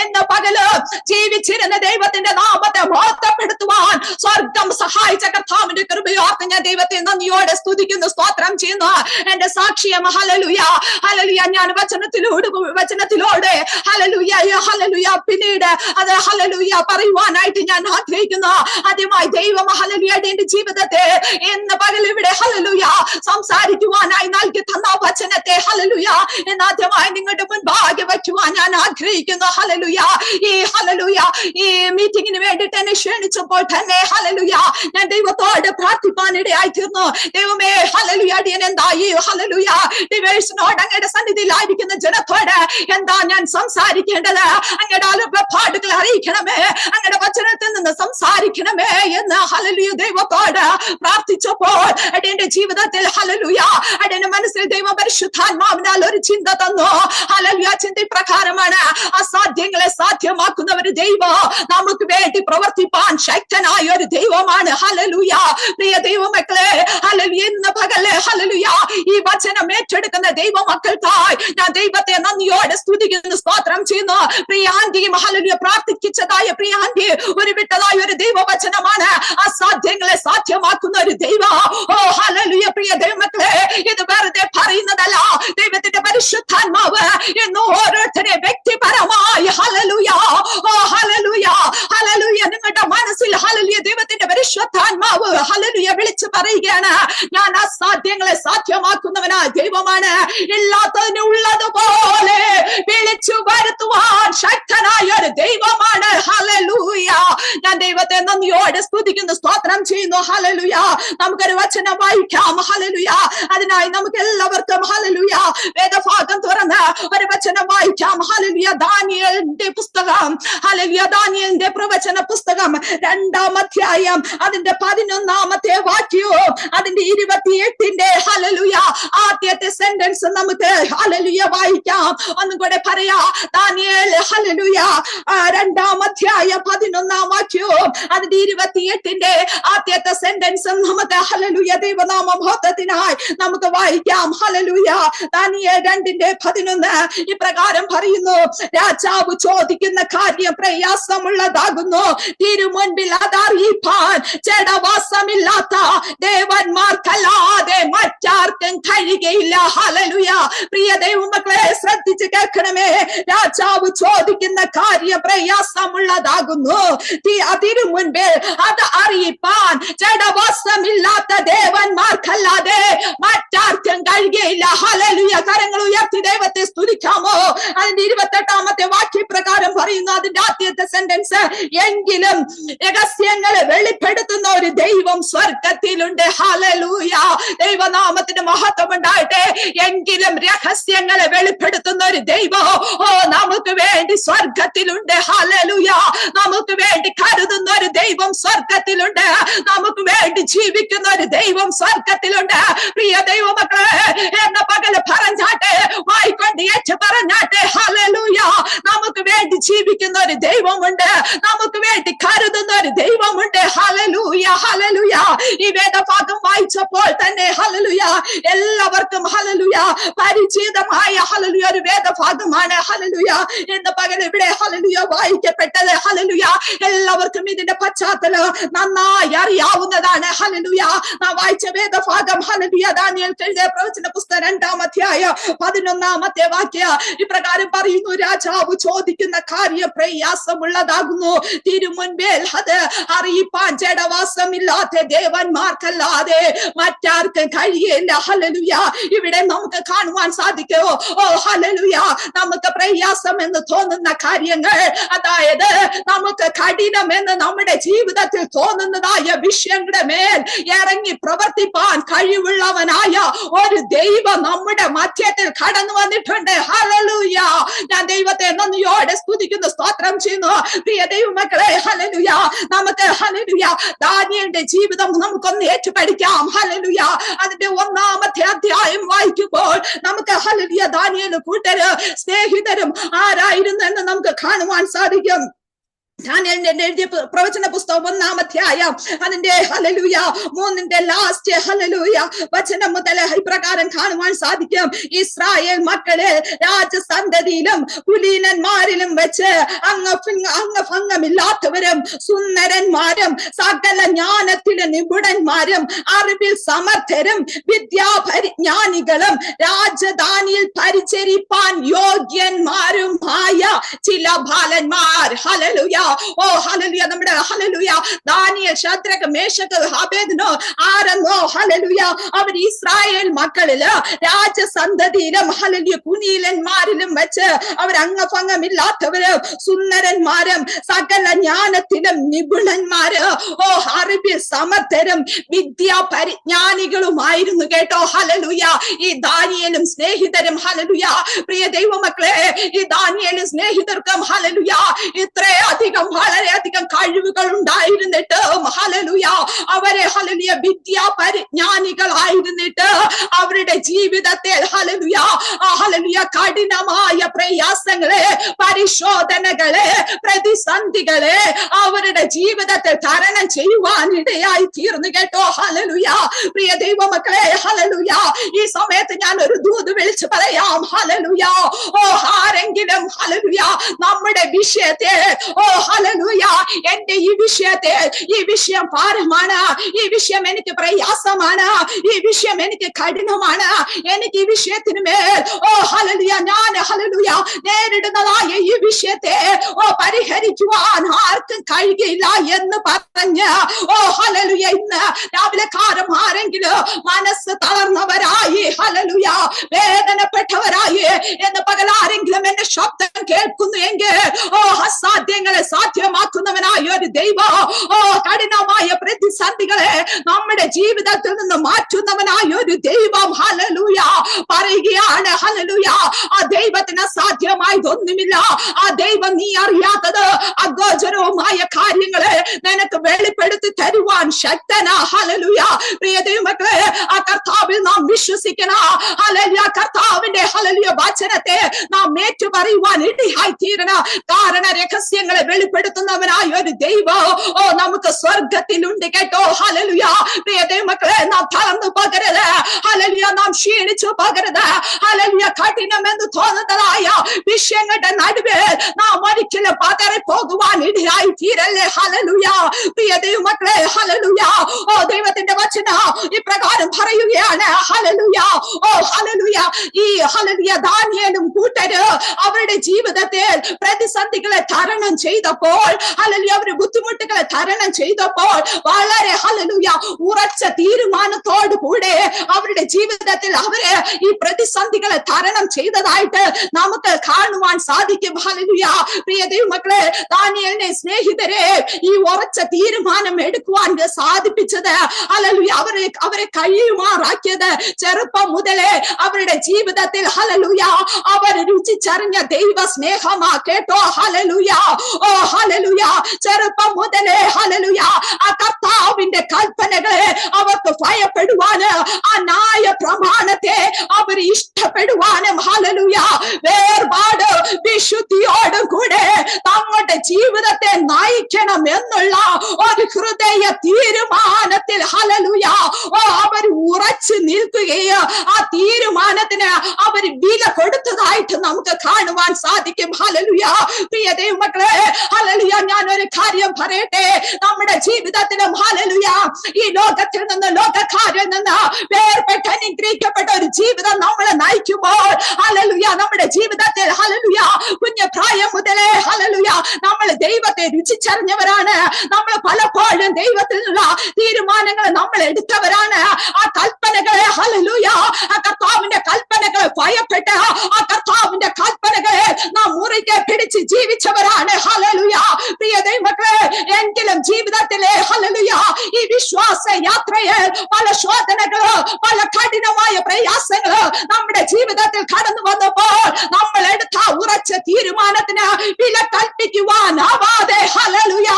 എന്ന പകല് ജീവിച്ചിരുന്ന ദൈവത്തിന്റെ നാമത്തെ മഹത്വപ്പെടുത്തുവാൻ സ്വർഗം സഹായിച്ച കർത്താവിന്റെ കൃപയോർത്ത് ഞാൻ ദൈവത്തെ നന്ദിയോടെ സ്തുതിക്കുന്നു, സ്തോത്രം ചെയ്യുന്നു. എന്റെ സാക്ഷ്യം ഹല്ലേലൂയ ഹല്ലേലൂയ ഞാൻ വചനത്തിലൂടെ ഹല്ലേലൂയ ഹല്ലേലൂയ പിന്നീട് അത് ഹല്ലേലൂയ പറയുവാനായിട്ട് ഞാൻ ആഗ്രഹിക്കുന്നു. ആദ്യമായി ദൈവം ഹല്ലേലൂയ എന്റെ ജീവിതത്തെ ഇന്ന് പകൽ ഇവിടെ ഹല്ലേലൂയ സംസാരിക്കുവാനായി നൽകി തന്ന വചനത്തെ ഹല്ലേലൂയ എന്നാദ്യമായി നിങ്ങളുടെ മുൻപാകെ വയ്ക്കുവാൻ ഞാൻ ആഗ്രഹിക്കുന്നു. ഹല്ലേലൂയ ഈ മീറ്റിംഗിന് വേണ്ടിയിട്ട് എന്നെ ക്ഷണിച്ചപ്പോൾ തന്നെ ഹല്ലേലൂയ ഞാൻ ദൈവത്തോട് പ്രാർത്ഥിപ്പാനിടയായി തീർന്നു. ദൈവമേ ഹല്ലേലൂയ അടിയൻ എന്തായി ഹല്ലേലൂയ ഡിവൈസിനോട് അങ്ങയുടെ സന്നിധിയിലായിരിക്കുന്ന ജനത്തോട് എന്താ ഞാൻ സംസാരിക്കേണ്ടത്? അങ്ങയുടെ അരുളപ്പാടുകൾ അറിയിക്കണമേ, അങ്ങയുടെ വചനത്തിൽ നിന്ന് സംസാരിക്കണമേ എന്ന് ഹല്ലേലൂയ ദൈവത്തോട് പ്രാർത്ഥിച്ചപ്പോൾ അടിയന്റെ ജീവിതത്തിൽ ഹല്ലേലൂയ അടിയന്റെ മനസ്സിൽ ദൈവ പരിശുദ്ധാത്മാവിനാൽ ഒരു ചിന്ത തന്നു. ഹല്ലേലൂയ ചിന്ത പ്രകാരമാണ് അസാധ്യങ്ങളെ സാധ്യമാക്കുന്ന ഒരു ദൈവം നമുക്ക് വേണ്ടി പ്രവർത്തിപ്പാൻ ശക്തനായ ഒരു ദൈവമാണ്. ഹല്ലേലൂയ പ്രിയ ദൈവമക്കളെ ഹല്ലേലൂയ ഇന്ന് പകല് ഹല്ലേലൂയ ഈ വചനം ഏറ്റെടുക്കുന്ന ദൈവമക്കൾക്കായി ഞാൻ ദൈവത്തെ നന്ദിയോടെ സ്തുതിക്കുന്നു, സ്തോത്രം ചെയ്യുന്നു. പ്രിയ ആന്റിയും ഹല്ലേലൂയ പ്രാർത്ഥിച്ചതായ പ്രിയ ആന്റി ഒരു വിട്ടതായ ഒരു ദൈവവചനമാണ് അസാധ്യങ്ങളെ സാധ്യമാക്കുന്ന ഒരു ദൈവം. ഓ ഹല്ലേലൂയ പ്രിയ ദൈവമക്കളെ ഇത് വെറുതെ പറയുന്നതല്ല. ദൈവത്തിന്റെ പരിശുദ്ധാത്മാവ് എന്ന് ഓരോരുത്തരെ വ്യക്തിപരമായി ഹല്ലേലൂയ ഓ ഹല്ലേലൂയ ഹല്ലേലൂയ നിങ്ങളുടെ മനസ്സിൽ ഹല്ലേലൂയ ദൈവത്തിന്റെ പരിശുദ്ധാത്മാവ് ഹല്ലേലൂയ വിളിച്ചു പറയുകയാണ്, ഞാൻ അസാധ്യങ്ങളെ സാധ്യമാക്കുന്നവനായ ദൈവമാണ്. ഇല്ലാത്തതിന് ഉള്ളതുപോലെ വിളിച്ചു വരുത്തുവാൻ ശക്തനായ ഒരു ദൈവമാണ്. ഹല്ലേലൂയ ഞാൻ ദൈവത്തെ നന്ദിയോടെ സ്തുതിക്കുന്നു, സ്തോത്രം ചെയ്യുന്നു. ഹല്ലേലൂയ നമുക്കൊരു വചനം വായിക്കാം. ഹല്ലേലൂയ അതിനായി നമുക്ക് എല്ലാവർക്കും ഹല്ലേലൂയ വേദഭാഗം തുറന്ന് ഒരു വചനം വായിക്കാം. ഹല്ലേലൂയ ദാനിയേലിന്റെ പുസ്തകം ഹല്ലേലൂയ ദാനിയേലിന്റെ പ്രവചന പുസ്തകം 2-ാം അധ്യായം അതിന്റെ 11-ാമത്തെ വാക്യവും അതിന്റെ 28-ന്റെ ഹല്ലേലൂയ ആദ്യത്തെ സെന്റൻസ് നമുക്ക് ഹല്ലേലൂയ വായിക്കാം. ഒന്നും കൂടെ പറയാ, ദാനിയേൽ ഹല്ലേലൂയ 2-ാം അധ്യായം 11-ാം വാക്യവും അതിന്റെ 28-ന്റെ ആദ്യത്തെ സെന്റൻസും നമുക്ക് ഹല്ലേലൂയ ദൈവനാമ മഹത്വത്തിനായി നമുക്ക് വായിക്കാം. ഹല്ലേലൂയ ദാനിയേൽ 2:11 ഇപ്രകാരം പറയുന്നു, രാജാവ് ചോദിക്കുന്ന കാര്യം പ്രയാസമുള്ളതാകുന്നു, തിരുമുൻപിൽ അതറിയിപ്പാൻ ജഡവാസമില്ലാത്ത ദേവന്മാർക്കല്ലാതെ മറ്റാർക്കും കഴിയുകയില്ല. ഹല്ലേലൂയ പ്രിയ ദൈവമക്കളെ ശ്രദ്ധിച്ച് കേൾക്കണമേ, രാജാവ് ചോദിക്കുന്ന കാര്യം പ്രയാസമുള്ളതാകുന്നു, തിരുമുൻപിൽ അത് അറിയിപ്പാൻ ജഡവാസമില്ലാത്ത ദേവന്മാർക്കല്ലാതെ മറ്റാർക്കും കഴിയുകയില്ല. ഹല്ലേലൂയ കരങ്ങൾ ഉയർത്തി ദൈവത്തെ സ്തുതിക്കാമോ? അതിന്റെ 28-ാമത്തെ വാക്യപ്രകാരം പറയുന്നു, അതിന്റെ ആദ്യത്തെ സെന്റൻസ്, എങ്കിലും രഹസ്യങ്ങളെ വെളിപ്പെടുത്തുന്ന ഒരു ദൈവം സ്വർഗത്തിലുണ്ട്. ഹല്ലേലൂയ ദൈവനാമത്തിന് മഹത്വം ഉണ്ടാകട്ടെ. എങ്കിലും രഹസ്യങ്ങളെ വെളിപ്പെടുത്തുന്ന ഒരു ദൈവം ഓ നമുക്ക് വേണ്ടി സ്വർഗത്തിലുണ്ട്. ഹല്ലേലൂയ നമുക്ക് വേണ്ടി കരുതുന്ന ഒരു ദൈവം സ്വർഗത്തിലുണ്ട്. നമുക്ക് വേണ്ടി ജീവിക്കുന്ന ഒരു ദൈവം സ്വർഗത്തിലുണ്ട്. പ്രിയ ദൈവമക്കളെ എന്ന പകല് പറഞ്ഞാട്ടെ, വായിക്കൊണ്ട് ഏറ്റ് പറഞ്ഞാട്ടെ, ഹല്ലേലൂയ നമുക്ക് വേണ്ടി ജീവിക്കുന്ന ഒരു ദൈവമുണ്ട്, നമുക്ക് വേണ്ടി കരുതുന്ന ഒരു ദൈവമുണ്ട്. ഹല്ലേലൂയ ഹല്ലേലൂയ ഈ വേദഭാഗം വായിച്ചപ്പോൾ തന്നെ ഹല്ലേലൂയ എല്ലാവർക്കും ഹല്ലേലൂയ പരിചിതമായ ഹല്ലേലൂയ ഒരു വേദഭാഗമാണ്. ഹല്ലേലൂയ എന്ന പകൽ ഇവിടെ ഹല്ലേലൂയ വായിക്കപ്പെട്ടത്. ഹല്ലേലൂയ എല്ലാവർക്കും ഇതിന്റെ പശ്ചാത്തലം നന്നായി അറിയാവുന്നതാണ്. ഹല്ലേലൂയ നാം വായിച്ച വേദഭാഗം ഹല്ലേലൂയ ദാനിയേൽ എഴുതിയ പ്രവചന പുസ്തകം 2-ാം അധ്യായം 11-ാമത്തെ വാക്യം ഇപ്രകാരം പറയുന്നു, രാജാവ് ചോദിക്കുന്ന കാര്യം പ്രയാസമുള്ളതാകുന്നു, തിരുമുൻപിൽ അത് അറിയിപ്പാൻ ജഡവാസമില്ലാത്ത ദേവന്മാർക്കല്ലാതെ മറ്റാർക്കും കഴിയില്ല. ഹല്ലേലൂയ ഇവിടെ നമുക്ക് കാണുവാൻ സാധിക്കുമോ? ഓ ഹല്ലേലൂയ നമുക്ക് പ്രയാസം എന്ന് തോന്നുന്ന കാര്യങ്ങൾ, അതായത് നമുക്ക് കഠിനമെന്ന് നമ്മുടെ ജീവിതത്തിൽ തോന്നുന്നതായ വിഷയങ്ങളുടെ മേൽ ഇറങ്ങി പ്രവർത്തിപ്പാൻ കഴിവുള്ളവനായ ഒരു ദൈവം നമ്മുടെ മധ്യത്തിൽ കടന്നു വന്നിട്ടുണ്ട്. ഹല്ലേലൂയ ഞാൻ ദൈവത്തെ നന്ദിയോടെ സ്തുതിക്കുന്നു, സ്തോത്രം ചെയ്യുന്നു. പ്രിയ ദൈവമക്കളെ ഹല്ലേലൂയ നമുക്ക് ഹല്ലേലൂയ ദാനിയേലിന്റെ ജീവിതം നമുക്കൊന്ന് ഏറ്റുപഠിക്കാം. ഹല്ലേലൂയ അതിന്റെ 1-ാമത്തെ അധ്യായം വായിക്കുമ്പോൾ നമുക്ക് ഹല്ലേലൂയ ദാനിയേലും കൂട്ടര് സ്നേഹിതരും ആരായിരുന്നു എന്ന് നമുക്ക് കാണുവാൻ സാധിക്കും. ദാനിയേലിന്റെ എഴുതിയ പ്രവചന പുസ്തകം 1-ാം അധ്യായം അതിന്റെ ഹല്ലേലൂയ 3-ന്റെ ലാസ്റ്റ് ഹല്ലേലൂയ വചനം മുതൽ ഇപ്രകാരം കാണുവാൻ സാധിക്കും, ഇസ്രായേൽ മക്കളെ രാജസന്തതിയിലും കുലീനന്മാരിലും വെച്ച് അംഗഭംഗമില്ലാത്തവരും സുന്ദരന്മാരും സകല ജ്ഞാനത്തിലെ നിപുണന്മാരും അറിവിൽ സമർത്ഥരും വിദ്യാപരിജ്ഞാനികളും രാജധാനിയിൽ പരിചരിപ്പാൻ യോഗ്യന്മാരുമായ ചില ബാലന്മാർ ഹല്ലേലൂയ ഓ ഹല്ലേലൂയ, നമ്മുടെ hallelujah Daniel, Shadrak, Meshach, അബേദ്നേഗോ ആരെന്നോ hallelujah അവർ ഇസ്രായേൽ മക്കളില് രാജസന്തതിയിലും ഹല്ലേലൂയ കുനീലന്മാരിലും വെച്ച് അവർ അംഗഭംഗമില്ലാത്തവര്, സുന്ദരന്മാരും സകല ജ്ഞാനത്തിലും നിപുണന്മാര്, ഓ അറിവിൽ സമർത്ഥരും വിദ്യാ പരിജ്ഞാനികളുമായിരുന്നു കേട്ടോ. ഹല്ലേലൂയ, ഈ ദാനിയേലും സ്നേഹിതരും ഹല്ലേലൂയ, പ്രിയ ദൈവമക്കളെ, ഈ ദാനിയേലും സ്നേഹിതർക്കും ഹല്ലേലൂയ ഇത്രയധികം വളരെയധികം കഴിവുകൾ ഉണ്ടായിരുന്നിട്ട് ഹല്ലേലൂയ അവരെ ഹല്ലേലൂയ വിദ്യാ പരിജ്ഞാനികളായിരുന്നിട്ട് അവരുടെ ജീവിതത്തിൽ ഹല്ലേലൂയ ഹല്ലേലൂയ കഠിനമായ പ്രയാസങ്ങളെ, പരിശോധനകളെ, പ്രതിസന്ധികളെ അവരുടെ ജീവിതത്തിൽ തരണം ചെയ്യുവാൻ ഇടയായി തീർന്നു കേട്ടോ. ഹല്ലേലൂയ, പ്രിയ ദൈവമക്കളെ, ഹല്ലേലൂയ ഈ സമയത്ത് ഞാൻ ഒരു ദൂത് വിളിച്ചു പറയാം. ഹല്ലേലൂയ, ഓ ആരെങ്കിലും ഹല്ലേലൂയ നമ്മുടെ വിഷയത്തെ, ഓ ഹല്ലേലൂയ എന്റെ ഈ വിഷയത്തെ, ഈ വിഷയം ഭാരമാണ്, ഈ വിഷയം എനിക്ക് പ്രയാസമാണ്, ഈ വിഷയം എനിക്ക് കഠിനമാണ്, എനിക്ക് ഈ വിഷയത്തിന് മേൽ ഓ ഹല്ലേലൂയ ഞാൻ ഹല്ലേലൂയ നേരിടുന്നതായ ഈ വിഷയത്തെ ഓ പരിഹരിക്കുവാൻ ആർക്കും കഴിയില്ല എന്ന് പറഞ്ഞ് ഓ ഹല്ലേലൂയ ഇന്ന് രാവിലെ കാലം ആരെങ്കിലും മനസ്സ് തളർന്നവരായി ഹല്ലേലൂയ വേദനപ്പെട്ടവരായി എന്ന് പകൽ ആരെങ്കിലും എന്റെ ശബ്ദം കേൾക്കുന്നു എങ്കിൽ ഓ അസാധ്യങ്ങളെ സാധ്യമാക്കുന്നവനായ ഒരു ദൈവം, ഓ കഠിനമായ പ്രതിസന്ധികളെ നമ്മുടെ ജീവിതത്തിൽ നിന്ന് മാറ്റുന്നവനായ ഒരു ദൈവം ഹല്ലേലൂയ പറയുകയാണ്. ഹല്ലേലൂയ, ആ ദൈവത്തിന് അസാധ്യമായതൊന്നുമില്ല. ആ ദൈവം നീ അറിയാത്തത് അഗോചരവുമായ കാര്യങ്ങളെ നിനക്ക് വെളിപ്പെടുത്തി തരുവാൻ ശക്തനാ. ഹല്ലേലൂയ, പ്രിയ ദൈവമക്കളെ, ആ കർത്താവിൽ നാം വിശ്വസിക്കണം. ഹല്ലേലൂയ, കർത്താവിന്റെ ഹല്ലേലൂയ വചനത്തെ നാം ഏറ്റു പറയുവാൻ ഇടയായി തീരണം. കാരണ രഹസ്യങ്ങളെ വെളിപ്പെടുത്തുന്നവനായ ഒരു ദൈവം ഓ നമുക്ക് സ്വർഗത്തിലുണ്ട് കേട്ടോ. ഹല്ലേലൂയ, പ്രിയ ദൈവമക്കളെ, നാം തളർന്നു പകരുത്. ഹല്ലേലൂയ, നാം ക്ഷീണിച്ചു പകരുത്. ഹല്ലേലൂയ, കഠിനമെന്ന് തോന്നുന്നതായ വിഷയങ്ങളുടെ നടുവിൽ നാം ഒരിക്കലും പതറി പോകുവാൻ ഇടയായി തീരല്ലേ. ഹല്ലേലൂയ, പ്രിയ ദൈവമക്കളെ, ഹല്ലേലൂയ, ഓ ദൈവത്തിന്റെ വചനം ഇപ്രകാരം പറയുകയാണ്. ഹല്ലേലൂയ, ഓ ഹല്ലേലൂയ, ഈ ഹല്ലേലൂയ ദാനിയേലും കൂട്ടര് അവരുടെ ജീവിതത്തിൽ പ്രതിസന്ധികളെ തരണം ചെയ്തപ്പോൾ, ഹല്ലേലൂയ അവരുടെ ബുദ്ധിമുട്ടുകളെ തരണം ചെയ്തപ്പോൾ വളരെ ഹല്ലേലൂയ ഉറച്ച തീരുമാനത്തോടു കൂടെ അവരുടെ ജീവിതത്തിൽ അവര് ഈ പ്രതിസന്ധികളെ തരണം ചെയ്തതായിട്ട് നമുക്ക് കാണുവാൻ സാധിക്കും. ഹല്ലേലൂയ, പ്രിയ ദൈവമക്കളെ, ദാനിയേലിനെ സ്നേഹിതരെ ഈ ഉറച്ച തീരുമാനം എടുക്കുവാൻ സാധിപ്പിച്ചത് ഹല്ലേലൂയ അവരെ കഴിയുമാറാക്കിയത് ചെറുപ്പം മുതലേ അവരുടെ ജീവിതത്തിൽ ഹല്ലേലൂയ അവർ രുചിച്ചറിഞ്ഞ ദൈവ സ്നേഹമാ കേട്ടോ. ഹല്ലേലൂയ, ഓ ഹല്ലേലൂയ, ചെറുപ്പം മുതലേ ഹല്ലേലൂയ ആ കർത്താവിന്റെ കൽപ്പനകളെ അവർക്ക് ഭയപ്പെടുവാന്, ആ ന്യായ പ്രമാണത്തെ അവർ ഇഷ്ടപ്പെടുവാനും ഹല്ലേലൂയ വേർപാട് വിശുദ്ധിയോടും കൂടെ തങ്ങളുടെ ജീവിതത്തെ നയിക്കണം എന്നുള്ള ഒരു ഹൃദയ തീരുമാനത്തിൽ ഹല്ലേലൂയ ഓ അവർ ഉറച്ചു നിൽക്കുകയും ആ തീരുമാനത്തിന് അവർ വില കൊടുത്തതായിട്ട് നമുക്ക് കാണുവാൻ സാധിക്കും. ഹല്ലേലൂയ, പ്രിയ ദൈവമക്കളെ, ഹല്ലേലൂയ ഞാൻ ഒരു കാര്യം പറയട്ടെ. നമ്മുടെ ജീവിതത്തിലും ഹല്ലേലൂയ ഈ ലോകത്തിൽ നിന്ന്, ലോകക്കാരിൽ നിന്ന് വേർപെട്ട് അനുഗ്രഹിക്കപ്പെട്ട ഒരു ജീവിതം നമ്മളെ നയിക്കുമ്പോൾ ഹല്ലേലൂയ നമ്മുടെ ജീവിതത്തിൽ ഹല്ലേലൂയ കുഞ്ഞപ്രായം മുതലേ ഹല്ലേലൂയ നമ്മൾ ദൈവത്തെ രുചിച്ചറിഞ്ഞവരാണ്. നമ്മൾ പലപ്പോഴും ദൈവത്തിൽ നിന്നുള്ള തീരുമാനങ്ങൾ നമ്മൾ എടുത്തവരാണ്. ആ കൽപ്പനകളെ ഹല്ലേലൂയ ആ കർത്താവിന്റെ കൽപ്പനകളെ ഭയപ്പെട്ട് ആ കർത്താവിന്റെ കൽപ്പനകളെ നാം മുറുകെ പിടിച്ച് ജീവിച്ചവരാണ്. ഹല്ലേലൂയ, പ്രിയ ദൈവമക്കളെ, എങ്കിലും ജീവിതത്തിലെ ഹല്ലേലൂയ ഈ വിശ്വാസ യാത്രയിൽ പല ശോധനകള്, പല കഠിനമായ പ്രയാസങ്ങള് നമ്മുടെ ജീവിതത്തിൽ കടന്നു വന്നപ്പോൾ നമ്മൾ എടുത്ത ഉറച്ച തീരുമാനത്തിന് വില കൽപ്പിക്കുവാനാവാതെ ഹല്ലേലൂയ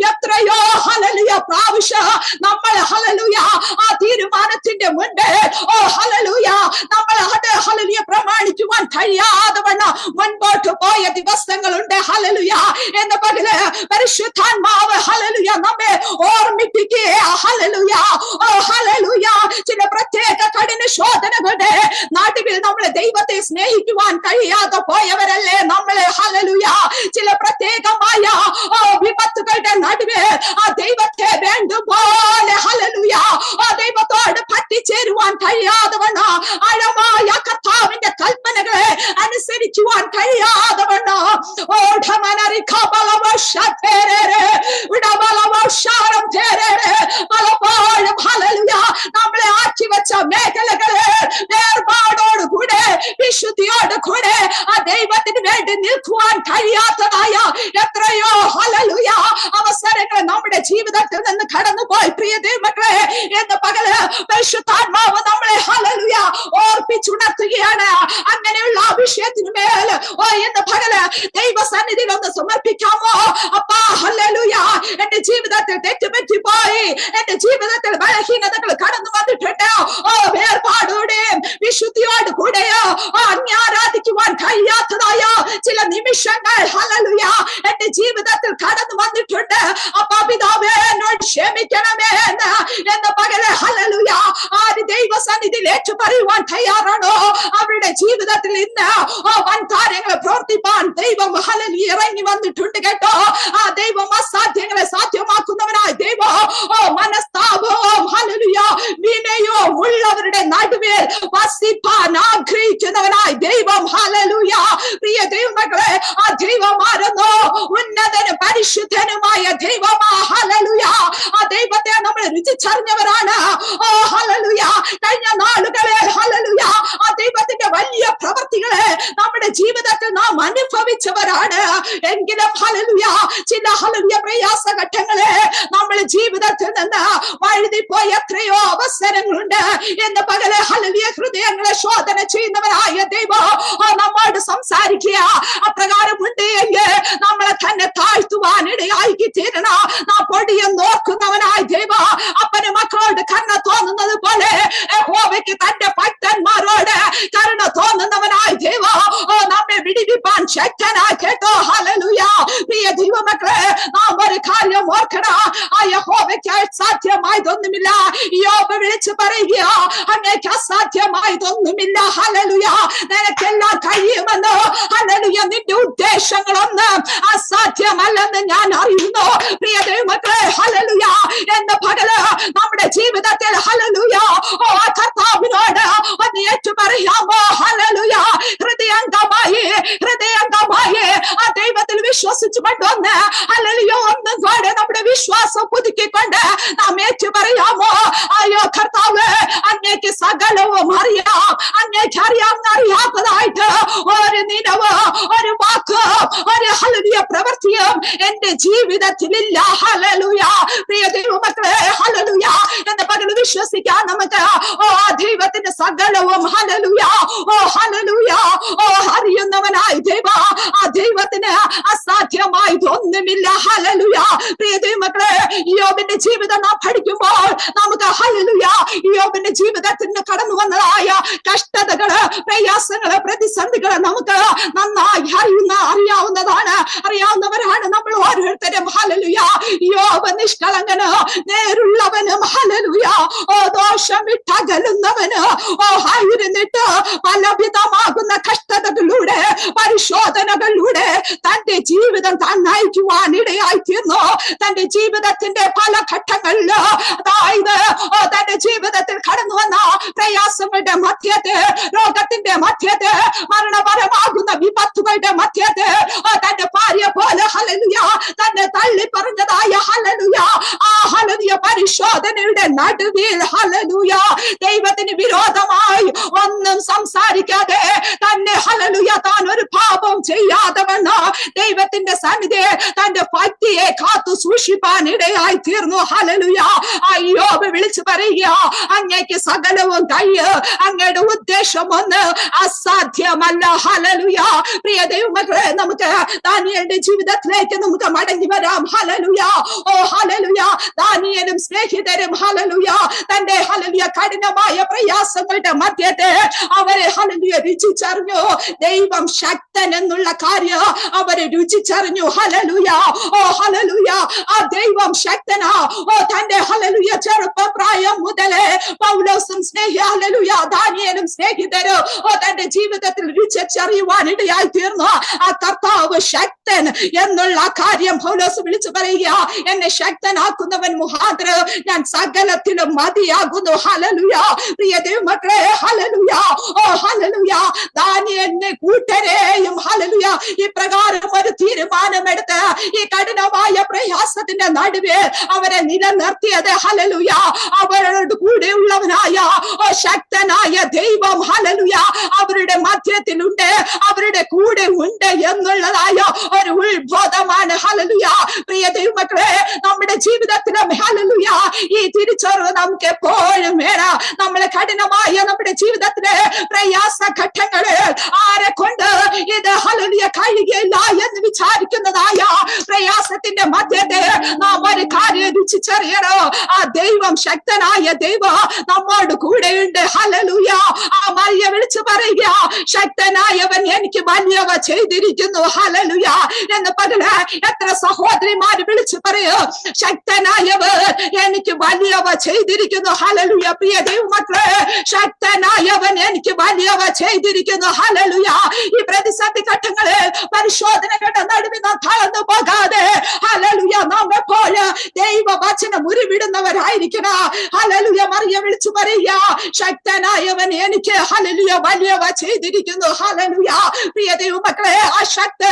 എത്രയോ ഹല്ലേലൂയ പ്രാവശ്യം നമ്മൾ ഹല്ലേലൂയ ആ തീരുമാനത്തിന്റെ മുൻപേ ഓ ഹല്ലേലൂയ നമ്മൾ അത് ഹല്ലേലൂയ പ്രമാണിക്കുവാൻ കഴിയാതെ വണ്ണം മുൻപോട്ട് പോയ ദിവസങ്ങളുണ്ട്. ഹല്ലേലൂയ എന്ന പകല് പരിശുദ്ധാത്മാവ് ഹല്ലേലൂയ നമ്മെ ഓർമ്മിപ്പിക്കുക. ഹല്ലേലൂയ, ഓ ഹല്ലേലൂയ, ചില പ്രത്യേക കഠിന ശോധനകളുടെ നടുവിൽ നമ്മളെ ദൈവത്തെ സ്നേഹിക്കുവാൻ കഴിയാതെ പോയവരല്ലേ നമ്മളെ. ഹല്ലേലൂയ, ചില പ്രത്യേകമായ വിപത്തുകളുടെ നടുവിൽ ആ ദൈവത്തെ വേണ്ടുപോലെ ഹല്ലേലൂയ ആ ദൈവത്തോട് പറ്റിച്ചേരുവാൻ കഴിയാതെ വണ്ണം ആഴമായ കർത്താവിന്റെ കൽപ്പനകളെ അനുസരിക്കുവാൻ കഴിയാതെ വണ്ണം പലപ്പോഴും ഹല്ലേലൂയ നമ്മളെ ആക്കി വെച്ച മേഖലകള് വേർപാടോട് കൂടെ വിശുദ്ധിയോട് കൂടെ ആ ദൈവത്തിന് വേണ്ടി നിൽക്കുവാൻ കഴിയാത്തതായ എത്രയോ ഹല്ലേലൂയ അവസരങ്ങൾ നമ്മുടെ ജീവിതത്തിൽ നിന്ന് കടന്നുപോയി. പ്രിയ ദൈവമക്കളെ, എന്ന് പകല് പരിശുദ്ധാത്മാവ് നമ്മളെ ഹല്ലേലൂയ ഓർപ്പിച്ചുണർത്തുകയാണ്. അങ്ങനെയുള്ള ആ വിഷയത്തിന് മേൽ എന്ന് പകല് ദൈവസന്നിധിയിൽ ഒന്ന് സമർപ്പിക്കാമോ? അപ്പാ ഹല്ലേലൂയ, എന്റെ ജീവിതത്തിൽ തെറ്റുപറ്റിപ്പോയി, എന്റെ ജീവിതത്തിൽ ബലഹീനതകൾ കടന്നു വന്നിട്ടുണ്ട്. വേർപാടോടെയും വിശുദ്ധിയോട് കൂടെയോ അങ്ങ് ആരാധിക്കുവാൻ കഴിയാത്തതായ ചില നിമിഷങ്ങൾ ഹല്ലേലൂയ എന്റെ ജീവിതത്തിൽ കടന്നു വന്നിട്ടുണ്ട്. അപ്പാ പിതാവേ, എന്നോട് ക്ഷമിക്കണമേ എന്ന് പകല് ഹല്ലേലൂയ ആര് ദൈവസന്നിധിയിൽ ഏറ്റു പറയുവാൻ തയ്യാറാണോ അവരുടെ ജീവിതത്തിൽ ഇന്ന് വൻ കാര്യങ്ങൾ പ്രവർത്തിപ്പാൻ ദൈവം ഹല്ലേലൂയ ഇറങ്ങി വന്നിട്ടുണ്ട് കേട്ടോ. ആ ദൈവം അസാധ്യങ്ങളെ സാധ്യമാക്കുന്നവനായ ദൈവം മനസ്താപവും ഹല്ലേലൂയ വിനയവും ഉള്ളവരുടെ നടുവിൽ വസിപ്പാൻ ആഗ്രഹിക്കുന്നവനായ ദൈവം ഹല്ലേലൂയ. പ്രിയ ദൈവമക്കളെ, ആ ദൈവമാരെന്നോ ഉന്നതനും പരിശുദ്ധനുമായ ദൈവമാ ഹല്ലേലൂയ. ആ ദൈവത്തെ നമ്മൾ രുചിച്ചറിഞ്ഞവരാണ്. ഹല്ലേലൂയ, കഴിഞ്ഞ നാളുകളിൽ ഹല്ലേലൂയ ആ ദൈവത്തിന്റെ വലിയ പ്രവൃത്തികളെ നമ്മുടെ ജീവിതത്തിൽ നാം അനുഭവിച്ചവരാണ്. എങ്കിലും ഹല്ലേലൂയ ചില ഹല്ലേലൂയ പ്രയാസഘട്ടങ്ങളെ നമ്മുടെ ജീവിതത്തിൽ നിന്ന് വഴുതിപ്പോയ എത്രയോ അവസരങ്ങളുണ്ട്. എന്ന് പകല് ഹല്ലേലൂയ ഹൃദയങ്ങളെ ശോധന ചെയ്യുന്നവരായ ദൈവം നമ്മോട് സംസാരിക്കുക. അപ്രകാരമുണ്ട് എങ്കിൽ നമ്മളെ തന്നെ താഴ്ത്തുവാൻ ഇടയാക്കി തീരണം. നാം പൊടിയും നോക്കുന്നവനായ ദൈവം അപ്പന് മക്കളോട് കരുണ തോന്നുന്നത് പോലെ യഹോവയ്ക്ക് തന്റെ ഭക്തന്മാരോട് കരുണ തോന്നുന്നവനായ ദൈവം നമ്മെ വിടിവിപ്പാൻ ശക്തനായി കേട്ടോ. ഹല്ലേലൂയ. പ്രിയ ദൈവമക്കളെ, നാം ഒരു കാര്യം ഓർക്കണം, ആ യഹോവയ്ക്ക് അസാധ്യമായതൊന്നുമില്ല. യോബ് വിളിച്ചു പറയുക, അങ്ങേക്ക് അസാധ്യമായതൊന്നുമില്ല. ഹല്ലേലൂയ, നിനക്കെല്ലാം കഴിയുമെന്ന്. ഹല്ലേലൂയ, നിന്റെ ഉദ്ദേശങ്ങളൊന്നും അസാധ്യമല്ലെന്ന് ഞാൻ അറിയുന്നു. പ്രിയ ദൈവമക്കളെ, ഹല്ലേലൂയ എന്ന പകല് നമ്മുടെ ജീവിതത്തിൽ ഹല്ലേലൂയ കർത്താവിനോട് ഒന്ന് ഏറ്റു പറയാമോ? ഹല്ലേലൂയ, ഹൃദയംഗമായി ആ ദൈവത്തിൽ വിശ്വസിച്ചു കൊണ്ടുവന്ന് ഹല്ലേലൂയ ഒന്നും കൂടെ നമ്മുടെ വിശ്വാസം പുതുക്കിക്കൊണ്ട് നാം ഏറ്റു പറയാമോ? അയ്യോ കർത്താവ്, അങ്ങേക്ക് സകലവും അറിയാം. അങ്ങേക്ക് അറിയാത്തതായിട്ട് ഒരു നിലവ്, ഒരു വാക്ക്, ഒരു ഹല്ലേലൂയ പ്രവൃത്തിയും എന്റെ ജീവിതത്തിലില്ല. ഹല്ലേലൂയ. പ്രിയ ദൈവമക്കളെ, ഹല്ലേലൂയ എന്ന പകൽ വിശ്വസിക്കാൻ നമുക്ക് ദൈവത്തിന്റെ സകലവും ഹല്ലേലൂയ ഹല്ലേലൂയ അറിയുന്നവനായ ദൈവ, ആ ദൈവത്തിന് അസാധ്യമായതൊന്നുമില്ല. ഹല്ലേലൂയ. പ്രിയ ദൈവമക്കളെ, യോബിന്റെ ജീവിതം നാം പഠിക്കുമ്പോൾ നമുക്ക് ഹല്ലേലൂയ യോബിന്റെ ജീവിതത്തിന് കടന്നു വന്നതായ കഷ്ടതകള്, പ്രയാസങ്ങള്, പ്രതിസന്ധികള് നമുക്ക് നന്നായി അറിയാവുന്നവരാണ് നമ്മൾ ഓരോരുത്തരും. ഹല്ലേലൂയ. യോബ് നിഷ്കളങ്കന്, നേരുള്ളവനും ഹല്ലേലൂയ ദോഷം വിട്ടകലുന്നവന് ആയിരുന്നിട്ട് പലവിധമാകുന്ന കഷ്ടതകളിലൂടെ, പരിശോധനകളിലൂടെ തന്റെ ജീവിതം താൻ നയിക്കുവാൻ ഇടയായി തീർന്നു. തന്റെ ജീവിതത്തിന്റെ പല ഘട്ടങ്ങളിൽ, അതായത് തന്റെ ജീവിതത്തിൽ കടന്നു വന്ന പ്രയാസങ്ങളുടെ മധ്യത്തെ, രോഗത്തിന്റെ മധ്യത്തെ, മരണപരമാകുന്ന വിപത്തുകളുടെ മധ്യത്തെ തന്റെ ഭാര്യ പോലെ ഹല്ലേലൂയ തന്നെ തള്ളി പറഞ്ഞതായ ഹല്ലേലൂയ ആ ഹല്ലേലൂയ പരിശോധനയുടെ നടുവിൽ ഹല്ലേലൂയ ദൈവത്തിന് വിരോധമായി ഒന്നും സംസാരിക്കാതെ തന്നെ ഹല്ലേലൂയ താൻ ഒരു പാപം ചെയ്യാതെ വന്ന ദൈവത്തിന്റെ സന്നിധി തന്റെ ഭക്തിയെ കാത്തു സൂക്ഷിപ്പാൻ ഇടയായി തീർന്നു. ഹല്ലേലൂയ. യോബ് വിളിച്ചു പറയുക, അങ്ങേക്ക് സകലവും കഴിയും, അങ്ങയുടെ ഉദ്ദേശം ഒന്ന് അസാധ്യമല്ല. ഹല്ലേലൂയ. പ്രിയ ദൈവമക്കളെ, നമുക്ക് ദാനിയേലിന്റെ ജീവിതത്തിലേക്ക് നമുക്ക് മടങ്ങി വരാം. ഹല്ലേലൂയ. ഹല്ലേലൂയ. ദാനിയേലും സ്നേഹിതരും ഹല്ലേലൂയ തന്റെ ഹല്ലേലൂയ കഠിനമായ പ്രയാസങ്ങളുടെ മധ്യത്തെ അവരെ ഹല്ലേലൂയ രുചിച്ചറിഞ്ഞു. ദൈവം ശക്തൻ എന്നുള്ള കാര്യം അവരെ രുചിച്ചറിഞ്ഞു. ഹല്ലേലൂയ. ഹല്ലേലൂയ. ആ ദൈവം ശക്തനാ. തന്റെ ഹല്ലേലൂയ ചെറുപ്പപ്രായം മുതലേ പൗലോസും ഹല്ലേലൂയ ദാനിയേലും സ്നേഹിതരും തന്റെ ജീവിതത്തിൽ രുചിച്ചറിയുവാൻ ഇടയായി തീർന്നു. ആ കർത്താവ് ശക്തൻ എന്നുള്ള കാര്യം പൗലോസ് വിളിച്ചു പറയുക, എന്നെ ശക്തനാക്കുന്നവൻ മുഖാന്തരം ഞാൻ സകലത്തിലും മതിയാകുന്നു. ഹല്ലേലൂയ. പ്രിയ ദൈവമക്കളെ, ഹല്ലേലൂയ. ഹല്ലേലൂയ. ദാനിയേൽ ദാനിയേലിനെ കൂട്ടരെയും ഹല്ലേലൂയ ഇപ്രകാരം ഒരു തീരുമാനമെടുത്ത് ഈ കഠിനമായ പ്രയാസത്തിന്റെ നടുവേ അവരെ നിലനിർത്തിയത് ഹല്ലേലൂയ അവരുടെ കൂടെയുള്ളവനായ ശക്തനായ ദൈവം ഹല്ലേലൂയ അവരുടെ മധ്യത്തിലുണ്ട്, അവരുടെ കൂടെ ഉണ്ട് എന്നുള്ളതായ ഒരു ഉത്ബോധമാണ് ഹല്ലേലൂയ. പ്രിയ ദൈവമക്കളെ, നമ്മുടെ ജീവിതത്തിലും ഹല്ലേലൂയ ഈ തിരിച്ചറിവ് നമുക്ക് എപ്പോഴും വേണം. നമ്മളെ കഠിനമായ നമ്മുടെ ജീവിതത്തിലെ പ്രയാസ ഘട്ടങ്ങള് ആരെ കൊണ്ട് ഇത് ഹല്ലേലൂയ കഴിയുകയില്ല എന്ന് വിചാരിക്കുന്നതായ പ്രയാസത്തിന്റെ മധ്യത്തെ നാം ഒരു കാര്യം രുചിച്ചറിയണോ, ആ ദൈവം ശക്തനായ ദൈവം നമ്മോട് കൂടെയുണ്ട് ഹല്ലേലൂയ. ആ മറിയ വിളിച്ചു പറയുക, ശക്തനായവൻ എനിക്ക് വലിയവ ചെയ്തിരിക്കുന്നു ഹല്ലേലൂയ എന്ന് പകല് എത്ര സഹോദരിമാര് വിളിച്ചു പറയൂ, ശക്തനായവൻ എനിക്ക് വലിയവ ചെയ്തിരിക്കുന്നു ഹല്ലേലൂയ. പ്രിയ ദൈവമക്കളെ, ശക്തനായവൻ എനിക്ക് വലിയവ ചെയ്തിരിക്കുന്നു ഹല്ലേലൂയ. ഈ പ്രതിസന്ധി ഘട്ടങ്ങളിൽ പരിശോധനകളുടെ നടുവിൽ നാം തളർന്നു പോകാതെ ഹല്ലേലൂയ നാം എപ്പോഴും ദൈവവചനം ഉരുവിടുന്നവരായിരിക്കണം ഹല്ലേലൂയ. മറിയ വിളിച്ചു പറയുക, ശക്തനായവൻ എനിക്ക് ഹല്ലേലൂയ വലിയവ ചെയ്തിരിക്കുന്നു ഹല്ലേലൂയ. പ്രിയ ദൈവമക്കളെ, ആ ശക്തി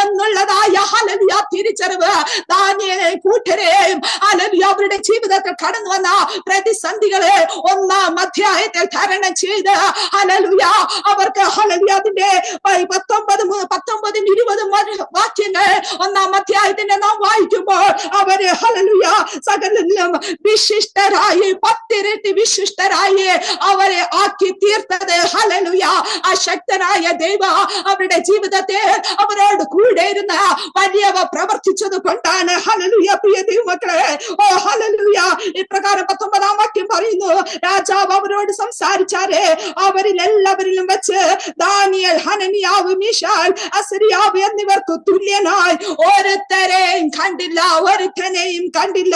എന്നുള്ളതായ ഹല്ലേലൂയ തിരിച്ചറിവ് ദാനിയേലിനെ കൂട്ടരെയും ഹല്ലേലൂയ അവരുടെ ജീവിതത്തിൽ കടന്നു വന്ന പ്രതിസന്ധികളെ 1-ാം അധ്യായത്തിൽ തരണം ചെയ്ത് ഹല്ലേലൂയ അവർക്ക് ഹല്ലേലൂയ അതിന്റെ 19-20 വാക്യങ്ങൾ 1-ാം അധ്യായത്തിന്റെ നാം വായിക്കുമ്പോൾ അവര് ഹല്ലേലൂയ സകലത്തിലും വിശിഷ്ടരായി 10 ഇരട്ടി വിശിഷ്ടരായി അവരെ ആക്കി തീർത്തത് ഹല്ലേലൂയ ആ ശക്തനായ ദൈവം അവരുടെ ജീവിതത്തെ അവരോട് കൂടെ ഇരുന്ന വലിയവ പ്രവർത്തിച്ചത് കൊണ്ടാണ് ഹല്ലേലൂയ. പ്രിയ ദൈവമക്കളെ, ഓ ഹല്ലേലൂയ ഇപ്രകാരം 19-ാം വാക്യം പറയുന്നു, രാജാവ് അവരോട് സംസാരിച്ചാരെ അവരിൽ എല്ലാവരിലും വെച്ച് ദാനിയേൽ, ഹനനിയാവ്, മീശാൽ, അസരിയാവ് എന്നിവർക്ക് തുല്യനായി ഒരുത്തരെയും കണ്ടില്ല, ഒരുത്തനെയും കണ്ടില്ല,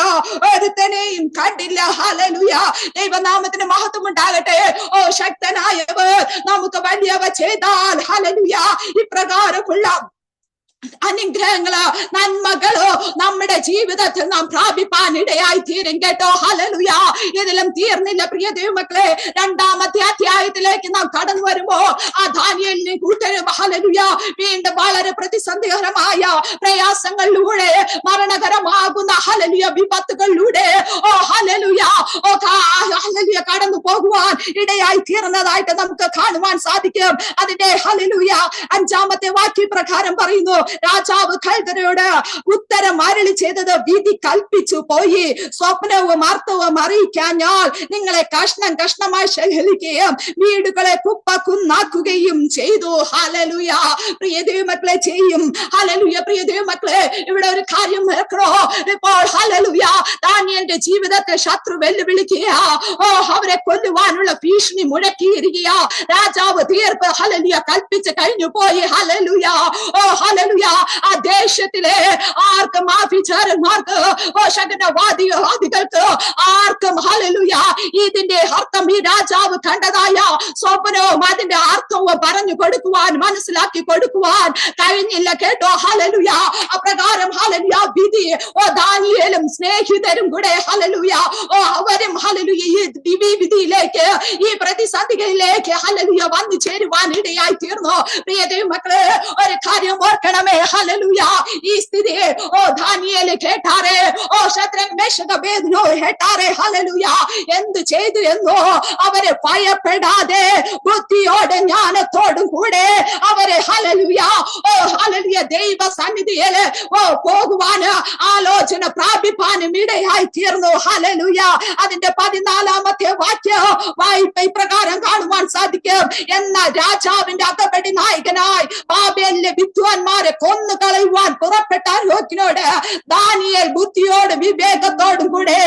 ഒരുത്തനെയും കണ്ടില്ല ഹല്ലേലൂയ. ദൈവനാമത്തിന് മഹത്വം ഉണ്ടാകട്ടെ. ഓ ശക്തനായവർ നമുക്ക് വലിയവ ചെയ്താൽ ഹല്ലേലൂയ ഇപ്രകാരമുള്ള അനുഗ്രഹങ്ങളോ നന്മകളോ നമ്മുടെ ജീവിതത്തിൽ നാം പ്രാപിപ്പാൻ ഇടയായി തീരും കേട്ടോ ഹല്ലേലൂയ. ഇതിലും തീർന്നില്ല പ്രിയ ദൈവമക്കളെ. 2-ാമത്തെ അധ്യായത്തിലേക്ക് നാം കടന്നു വരുമ്പോ ആ ദാനിയേലിനെ കൂട്ടരും ഹല്ലേലൂയ വീണ്ടും വളരെ പ്രതിസന്ധികരമായ പ്രയാസങ്ങളിലൂടെ മരണകരമാകുന്ന ഹല്ലേലൂയ വിപത്തുകളിലൂടെ ഓ ഹല്ലേലൂയ ഹല്ലേലൂയ കടന്നു പോകുവാൻ ഇടയായി തീർന്നതായിട്ട് നമുക്ക് കാണുവാൻ സാധിക്കും. അതിന്റെ ഹല്ലേലൂയ 5-ാമത്തെ വാക്യപ്രകാരം പറയുന്നു, രാജാവ് കൽദയരോട് ഉത്തരം അരുളി ചെയ്തത്, വിധി കൽപ്പിച്ചു പോയി സ്വപ്നവും അർത്ഥവും അറിയിക്കാഞ്ഞാൽ നിങ്ങളെ കഷ്ണം കഷ്ണമായി ശേഖരിക്കുകയും വീടുകളെ കുപ്പക്കുന്നാക്കുകയും ചെയ്തു ഹല്ലേലൂയ. പ്രിയ ദൈവമക്കളെ ചെയ്യും ഹല്ലേലൂയ. പ്രിയ ദൈവമക്കളെ, ഇവിടെ ഒരു കാര്യം കേൾക്കണോ, ഇപ്പോൾ ഹല്ലേലൂയ ദാനിയേലിന്റെ ജീവിതത്തെ ശത്രു വെല്ലുവിളിക്കുക, ഓ അവരെ കൊല്ലുവാനുള്ള ഭീഷണി മുഴക്കിയിരിക്കുക. രാജാവ് തീർപ്പ് ഹല്ലേലൂയ കൽപ്പിച്ച് കഴിഞ്ഞു പോയി ഹല്ലേലൂയ. ഓ ഹല്ലേലൂയ ആ ദേശത്തിലെ ആർക്കും ആഭിചാരന്മാർക്ക് ശകനവാദികൾക്ക് ആർക്കും ഹല്ലേലൂയ ഇതിന്റെ അർത്ഥം ഈ രാജാവ് കണ്ടതായ സ്വപ്നവും അതിന്റെ അർത്ഥവും പറഞ്ഞു കൊടുക്കുവാൻ മനസ്സിലാക്കി കൊടുക്കുവാൻ കഴിഞ്ഞില്ല കേട്ടോ ഹല്ലേലൂയ. അപ്രകാരം ഹല്ലേലൂയ വിധി ഓ ദാനിയേലും സ്നേഹിതരും കൂടെ ഹല്ലേലൂയ ഓ അവരും ഹല്ലേലൂയ ഈ വിധിയിലേക്ക് ഈ പ്രതിസന്ധികളിലേക്ക് ഹല്ലേലൂയ വന്നു ചേരുവാൻ ഇടയായി തീർന്നു. പ്രിയ ദൈവമക്കളെ, ഒരു കാര്യം ഓർക്കണമേ ഹല്ലേലൂയ. ഈ സ്ഥിതി ഓ ദാനിയേല് കേട്ടാരെ, ഓ ശദ്രക് മേശക് അബേദ്നേഗോ കേട്ടാരെ ഹല്ലേലൂയ എന്ത് ചെയ്തു എന്നോ അവരെ ഭയപ്പെടാതെ ബുദ്ധിയോടെ ജ്ഞാനത്തോടും കൂടെ അവരെ ഹല്ലേലൂയ ഓ ഹല്ലേലൂയ ദൈവ സന്നിധിയിൽ ഓ പോകുവാൻ ആലോചന പ്രാപിപ്പാനും ഇടയായി തീർന്നു ഹല്ലേലൂയ. അതിന്റെ 14-ാമത്തെ വാക്യം വായ്പ ഇപ്രകാരം കാണുവാൻ സാധിക്കും, എന്നാൽ രാജാവിന്റെ അകപടി നായകനായി ബാബേലിലെ വിദ്വാൻമാരെ കൊന്നു കളയുവാൻ പുറപ്പെട്ട യോഗ്യനോട് ദാനിയേൽ ബുദ്ധിയോടും വിവേകത്തോടും കൂടെ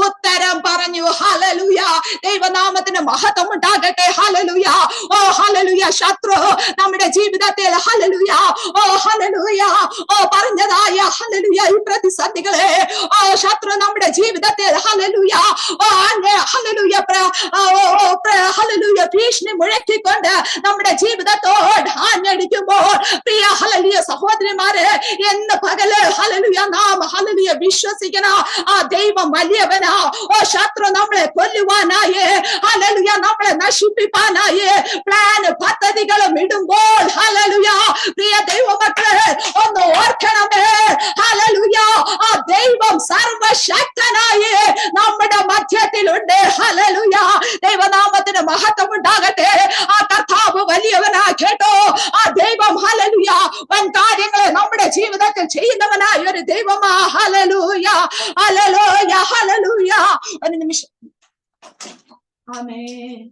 ഉത്തരം പറഞ്ഞു ഹല്ലേലൂയ. ദൈവനാമത്തിന് മഹത്വം ഉണ്ടാകട്ടെ ഹല്ലേലൂയ. ഓ ഹല്ലേലൂയ ശത്രു നമ്മുടെ ജീവിതത്തിൽ ഹല്ലേലൂയ ഓ ഹല്ലേലൂയ ഓ പറഞ്ഞതായ ഹല്ലേലൂയ ഈ പ്രതിസന്ധികളെ ഓ ശത്രു നമ്മുടെ ജീവിതത്തിൽ ഹല്ലേലൂയ ഓ ഹല്ലേലൂയ ഹല്ലേലൂയ ഭീഷണി മുഴക്കിക്കൊണ്ട് നമ്മുടെ ജീവിതത്തോട് ആഞ്ഞടിക്കുമ്പോൾ പ്രിയ ഹല്ലേലൂയ സഹോദരിമാരെ, എന്ന് പകല് ഹല്ലേലൂയ നാം ഹല്ലേലൂയ വിശ്വസിക്കണ ആ ദൈവം വലിയവനാ. ഓ ശത്രു നമ്മളെ കൊല്ലുവാനായി, ഹല്ലേലൂയ നമ്മളെ നശിപ്പിക്കാനായി പ്ലാൻ പദ്ധതികളും ഇടുമ്പോൾ, ഹല്ലേലൂയ പ്രിയ ദൈവമക്കളെ ഒന്ന് ഓർക്കണമേ, ഹല്ലേലൂയ ആ ദൈവം സർവശക്തനായി നമ്മുടെ മധ്യത്തിലുണ്ട്. ഹല്ലേലൂയ ദൈവനാമത്തിന് മഹത്വം ഉണ്ടാകട്ടെ. ആ കർത്താവ് വലിയവനാ കേട്ടോ. ആ ദൈവം ഹല്ലേലൂയ വൻ കാര്യങ്ങളെ നമ്മുടെ ജീവിതത്തിൽ ചെയ്യുന്നവനായ ഒരു ദൈവമാ. ഹല്ലേലൂയ ഹല്ലേലൂയ ഹല്ലേലൂയ. ഒരു നിമിഷം. ആമേൻ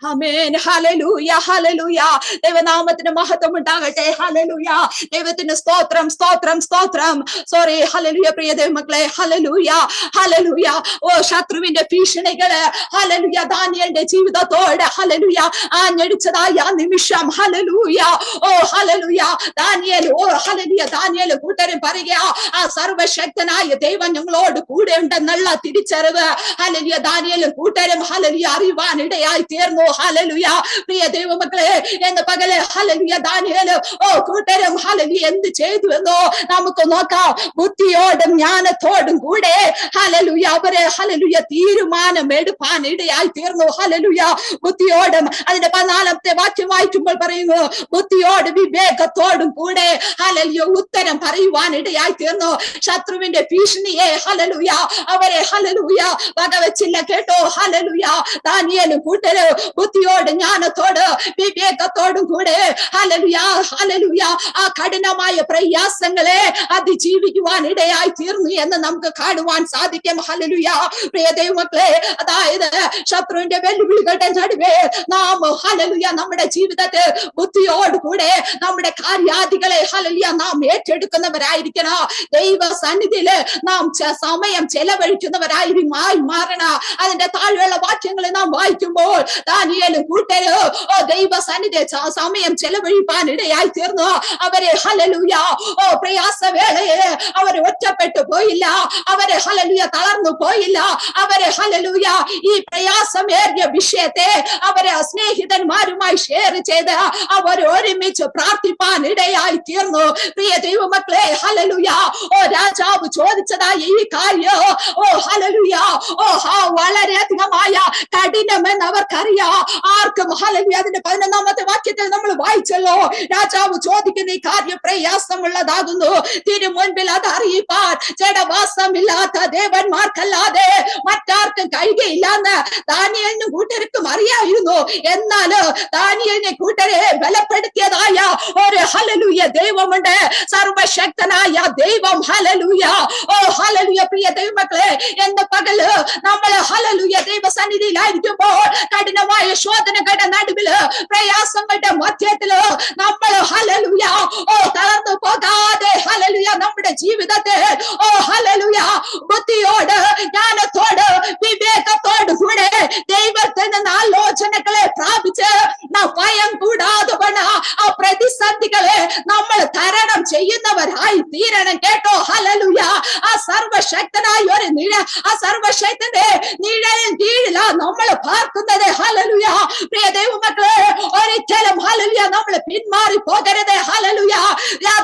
ആമേൻ. ഹല്ലേലൂയ ഹല്ലേലൂയ. ദൈവനാമത്തിന് മഹത്വം ഉണ്ടാകട്ടെ. ഹല്ലേലൂയ. ദൈവത്തിന് സ്തോത്രം സ്തോത്രം സ്തോത്രം. സോറി ഹല്ലേലൂയ പ്രിയ ദൈവമക്കളെ. Hallelujah hallelujah. ഓ ശത്രുവിന്റെ ഭീഷണികള് ഹല്ലേലൂയ ദാനിയേലിന്റെ ജീവിതത്തോട് ഹല്ലേലൂയ ആഞ്ഞടിച്ചതായ ആ നിമിഷം, ഹല്ലേലൂയ ഓ ഹല്ലേലൂയ ദാനിയേൽ, ഓ ഹല്ലേലൂയ ദാനിയേൽ കൂട്ടരും പറയുക, ആ സർവശക്തനായ ദൈവം ഞങ്ങളോട് കൂടെ ഉണ്ടെന്നുള്ള തിരിച്ചറിവ് ഹല്ലേലൂയ ദാനിയേലും കൂട്ടരും ഹല്ലേലൂയ അറിവാനിടയായി തീർന്നു. ഹല്ലേലൂയ പ്രിയ ദൈവമക്കളെ, എന്ന് പകല് ഹല്ലേലൂയ ദാനിയേൽ ഓ കൂട്ടരും ഹല്ലേലൂയ എന്ത് ചെയ്തു എന്നോ നമുക്ക് നോക്കാം. ബുദ്ധിയോടും ജ്ഞാനത്തോടും കൂടെ ഹല്ലേലൂയ അവരെ ഹല്ലേലൂയ തീരുമാനം എടുപ്പാൻ ഇടയായി തീർന്നു. ഹല്ലേലൂയ ബുദ്ധിയോടും, അതിന്റെ 14ാമത്തെ വാക്യം വായിക്കുമ്പോൾ പറയുന്നു, ബുദ്ധിയോടും വിവേകത്തോടും കൂടെ ഹല്ലേലൂയ ഉത്തരം പറയുവാൻ ഇടയായി തീർന്നു. ശത്രുവിന്റെ ഭീഷണിയെ ഹല്ലേലൂയ അവരെ ഹല്ലേലൂയ വകവെച്ചില്ല കേട്ടോ. ഹല്ലേലൂയ ദാനിയേലും കൂട്ടരും ബുദ്ധിയോട് ജ്ഞാനത്തോട് വിവേകത്തോടും കൂടെ ഹല്ലേലൂയ ഹല്ലേലൂയ ആ കഠിനമായ പ്രയാസങ്ങളെ അതിജീവിക്കുവാൻ ഇടയായി തീർന്നു എന്ന് നമുക്ക് കാണുവാൻ സാധിക്കും. ഹല്ലേലൂയ പ്രിയ ദൈവമക്കളെ, അതായത് ശത്രുവിന്റെ വെല്ലുവിളികളുടെ നടുവേ നാം ഹല്ലേലൂയ നമ്മുടെ ജീവിതത്തിൽ ബുദ്ധിയോടുകൂടെ നമ്മുടെ കാര്യാദികളെ ഹല്ലേലൂയ നാം ഏറ്റെടുക്കുന്നവരായിരിക്കണം. ദൈവ സന്നിധിയില് നാം സമയം ചെലവഴിക്കുന്നവരായി മാറണം. അതിന്റെ താഴെയുള്ള വാക്യങ്ങളെ നാം വായിക്കുമ്പോൾ ദാനിയേലും കൂട്ടരും ഓ ദൈവ സന്നിധി സമയം ചെലവഴിപ്പാൻ ഇടയായി തീർന്നു. അവരെ ഹല്ലേലൂയ ഓ പ്രയാസവേളയെ അവര് ഒറ്റപ്പെട്ടു പോയില്ല, അവരെ ഹല്ലേലൂയ തളർന്നു പോയില്ല. അവരെ ഹല്ലേലൂയ ഈ പ്രയാസമേറിയ വിഷയത്തെ അവരെ സ്നേഹിതന്മാരുമായി ഷെയർ ചെയ്ത് അവർ ഒരുമിച്ച് പ്രാർത്ഥിപ്പാൻ ഇടയായി തീർന്നു. പ്രിയ ദൈവമക്കളെ, ഹല്ലേലൂയ ഓ രാജാവ് ചോദിച്ചതായ ഈ കാര്യം ഓ ഹല്ലേലൂയ ഓ വളരെയധികമായ കഠിനമെന്ന് അവർക്കറിയാം. ആർക്കും ഹല്ലേലൂയ അതിന്റെ 11ാമത്തെ വാക്യത്തിൽ നമ്മൾ വായിച്ചല്ലോ, രാജാവ് ചോദിക്കുന്ന ഈ കാര്യം പ്രയാസമുള്ളതാകുന്നു. തിരുമുൻപിൽ അത് അറിയിപ്പാൻ ജഡവാസമില്ലാത്ത ദേവന്മാർക്കല്ലാതെ മറ്റാർക്കും കഴിയുകയില്ലെന്ന് ദാനിയേലിനും കൂട്ടർക്കും അറിയായിരുന്നു. എന്നാൽ ദാനിയേലിനെ കൂട്ടരെ ബലപ്പെടുത്തിയതായ ഒരു ഹല്ലേലൂയ ദൈവമുണ്ട്, സർവശക്തനായ ദൈവം. ഹല്ലേലൂയ ഓ ഹല്ലേലൂയ പ്രിയ ദൈവമക്കളെ, എന്ന് പകല് നമ്മൾ ഹല്ലേലൂയ ദൈവസന്നിധിയിലായിരിക്കുമ്പോൾ കഠിനമായ ശോധനകളുടെ നടുവില് പ്രയാസങ്ങളുടെ മധ്യത്തില് നമ്മൾ ഹല്ലേലൂയ ഓ തളർന്നു പോകാതെ ഹല്ലേലൂയ നമ്മുടെ ജീവിതത്തെ ഓ ഹല്ലേലൂയ ബുദ്ധിയോട് ജ്ഞാനത്തോട് വിവേകത്തോട് കൂടെ ദൈവത്തിൽ നിന്ന് ആലോചനകളെ പ്രാപിച്ച് ഭയം കൂടാതെ ആ പ്രതിസന്ധികളെ നമ്മൾ തരണം ചെയ്യുന്നവരായി തീരണം കേട്ടോ. ഹല്ലേലൂയ ആ സർവശക്തനായ ഒരു ആ സർവശക്തന്റെ നിഴലിൻ കീഴിലാ നമ്മൾ പാർക്കുന്നത്. ഹല്ലേലൂയ പ്രിയ ദൈവമക്കളെ, ഒരിക്കലും ഹല്ലേലൂയ നമ്മൾ പിന്മാറി പോകരുത്. ഹല്ലേലൂയ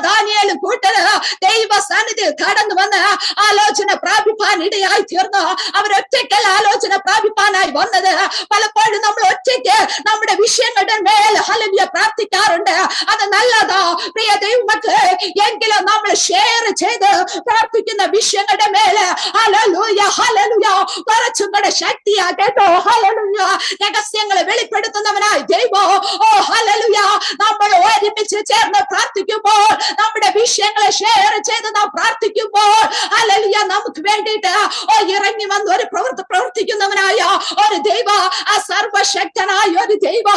ദാനിയേലും കൂട്ടര് ദൈവ സന്നിധിയിൽ കടന്നു വന്ന് ആലോചന പ്രാപിപ്പാൻ ഇടയായി തീർന്നു. അവരൊറ്റയ്ക്കല്ല ആലോചന പ്രാപിപ്പാനായി വന്നത്. പലപ്പോഴും നമ്മൾ ഒറ്റയ്ക്ക് നമ്മുടെ വിഷയങ്ങളുടെ മേൽ ഹല്ലേലൂയ പ്രാർത്ഥിക്കാറുണ്ട്. അത് നല്ലതാ പ്രിയ ദൈവമക്കളെ, എങ്കിലും നമ്മൾ ഷെയർ ചെയ്ത് പ്രാർത്ഥിക്കുന്ന വിഷയങ്ങളുടെ മേല് ഹല്ലേലൂയ ഹല്ലേലൂയ കുറച്ചും കൂടെ ശക്തിയാ കേട്ടോ. ഹല്ലേലൂയ രഹസ്യങ്ങളെ വെളിപ്പെടുത്തുന്നവനായി ദൈവം ഓ ഹല്ലേലൂയ നമ്മൾ ഒരുമിച്ച് ചേർന്ന് പ്രാർത്ഥിക്കുമ്പോൾ, നമ്മുടെ വിഷയങ്ങളെ ഷെയർ ചെയ്ത് നാം പ്രാർത്ഥിക്കുമ്പോൾ ഹല്ലേലൂയ നമുക്ക് വേണ്ടിയിട്ട് ഓ ഇറങ്ങി വന്ന് ഒരു പ്രവർത്തിക്കുന്നവനായ ഒരു ദൈവ, ആ സർവശക്തനായ ഒരു ദൈവ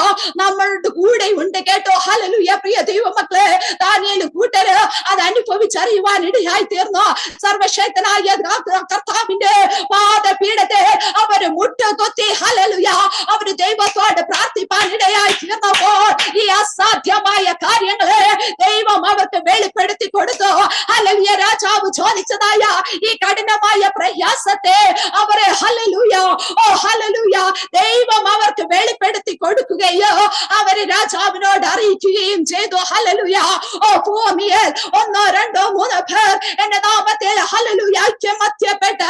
നമ്മളുടെ കൂടെ ഉണ്ട് കേട്ടോ. ഹല്ലേലൂയ പ്രിയ ദൈവമക്കളെ, ദാനിയേലും കൂട്ടര് അത് അനുഭവിച്ചറിയുവാൻ ഇടയായി തീർന്നു. സർവശക്തനായ കർത്താവിന്റെ പാദപീഠത്തെ അവര് മുട്ടുകുത്തി ഹല്ലേലൂയ അവര് ദൈവത്തോട് പ്രാർത്ഥിപ്പാൻ ഇടയായി തീർന്നപ്പോൾ ഈ അസാധ്യമായ കാര്യങ്ങളെ ദൈവം അവർക്ക് വെളിപ്പെടുത്തി കൊടുത്തു. ഹല്ലേലൂയ. രാജാവ് ചോദിച്ചതായ ഈ കഠിനമായ പ്രയാസത്തെ അവരെ ഹല്ലേലൂയ ഹല്ലേലൂയ ദൈവം അവർക്ക് വെളിപ്പെടുത്തി കൊടുക്കുകയോ അവര് രാജാവിനോട് അറിയിക്കുകയും ചെയ്തു. ഹല്ലേലൂയ. ഭൂമിയിൽ 1, 2, 3 പേർ എന്റെ നാമത്തിൽ ഹല്ലേലൂയ ഐക്യമത്യപ്പെട്ട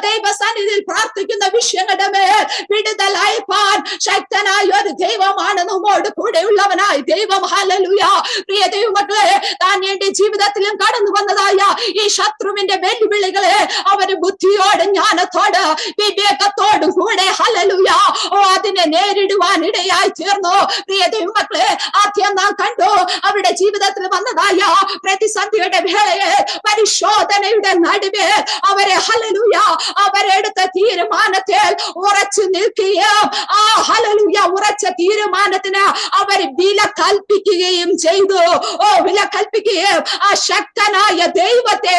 ദൈവസന്നിധിയിൽ പ്രാർത്ഥിക്കുന്ന വിഷയങ്ങളുടെ മേൽ വിടുതലയപ്പാൻ ശക്തനായ ഒരു ദൈവമാണ് നമ്മോട് കൂടെയുള്ളവനായി ദൈവം. ഹല്ലേലൂയ. പ്രിയ ദൈവമക്കളെ, താൻ ജീവിതത്തിലും കടന്നു വന്നതായ ഈ ശത്രുവിന്റെ വെല്ലുവിളികളെ അവര് ബുദ്ധിയോട് ജ്ഞാനത്തോട് വിവേകത്തോടും കൂടെ ഹല്ലേലൂയ അതിനെ നേരിടുവാൻ ഇടയായി തീർന്നു. പ്രിയ ദൈവമക്കളെ, ആദ്യം നാം കണ്ടു അവരുടെ ജീവിതത്തിൽ വന്നതായ പ്രതിസന്ധിയുടെ വേളയെ പരിശോധനയുടെ നടുവേ അവരെ ഹല്ലേലൂയ അവരെടുത്ത തീരുമാനത്തിൽ ഉറച്ചു നിൽക്കുകയും ആ ഹല്ലേലൂയ ഉറച്ച തീരുമാനത്തിന് അവർ വില കൽപ്പിക്കുകയും ചെയ്തു. വില കൽപ്പിക്കുകയും ആ ശക്തനായ ദൈവത്തെ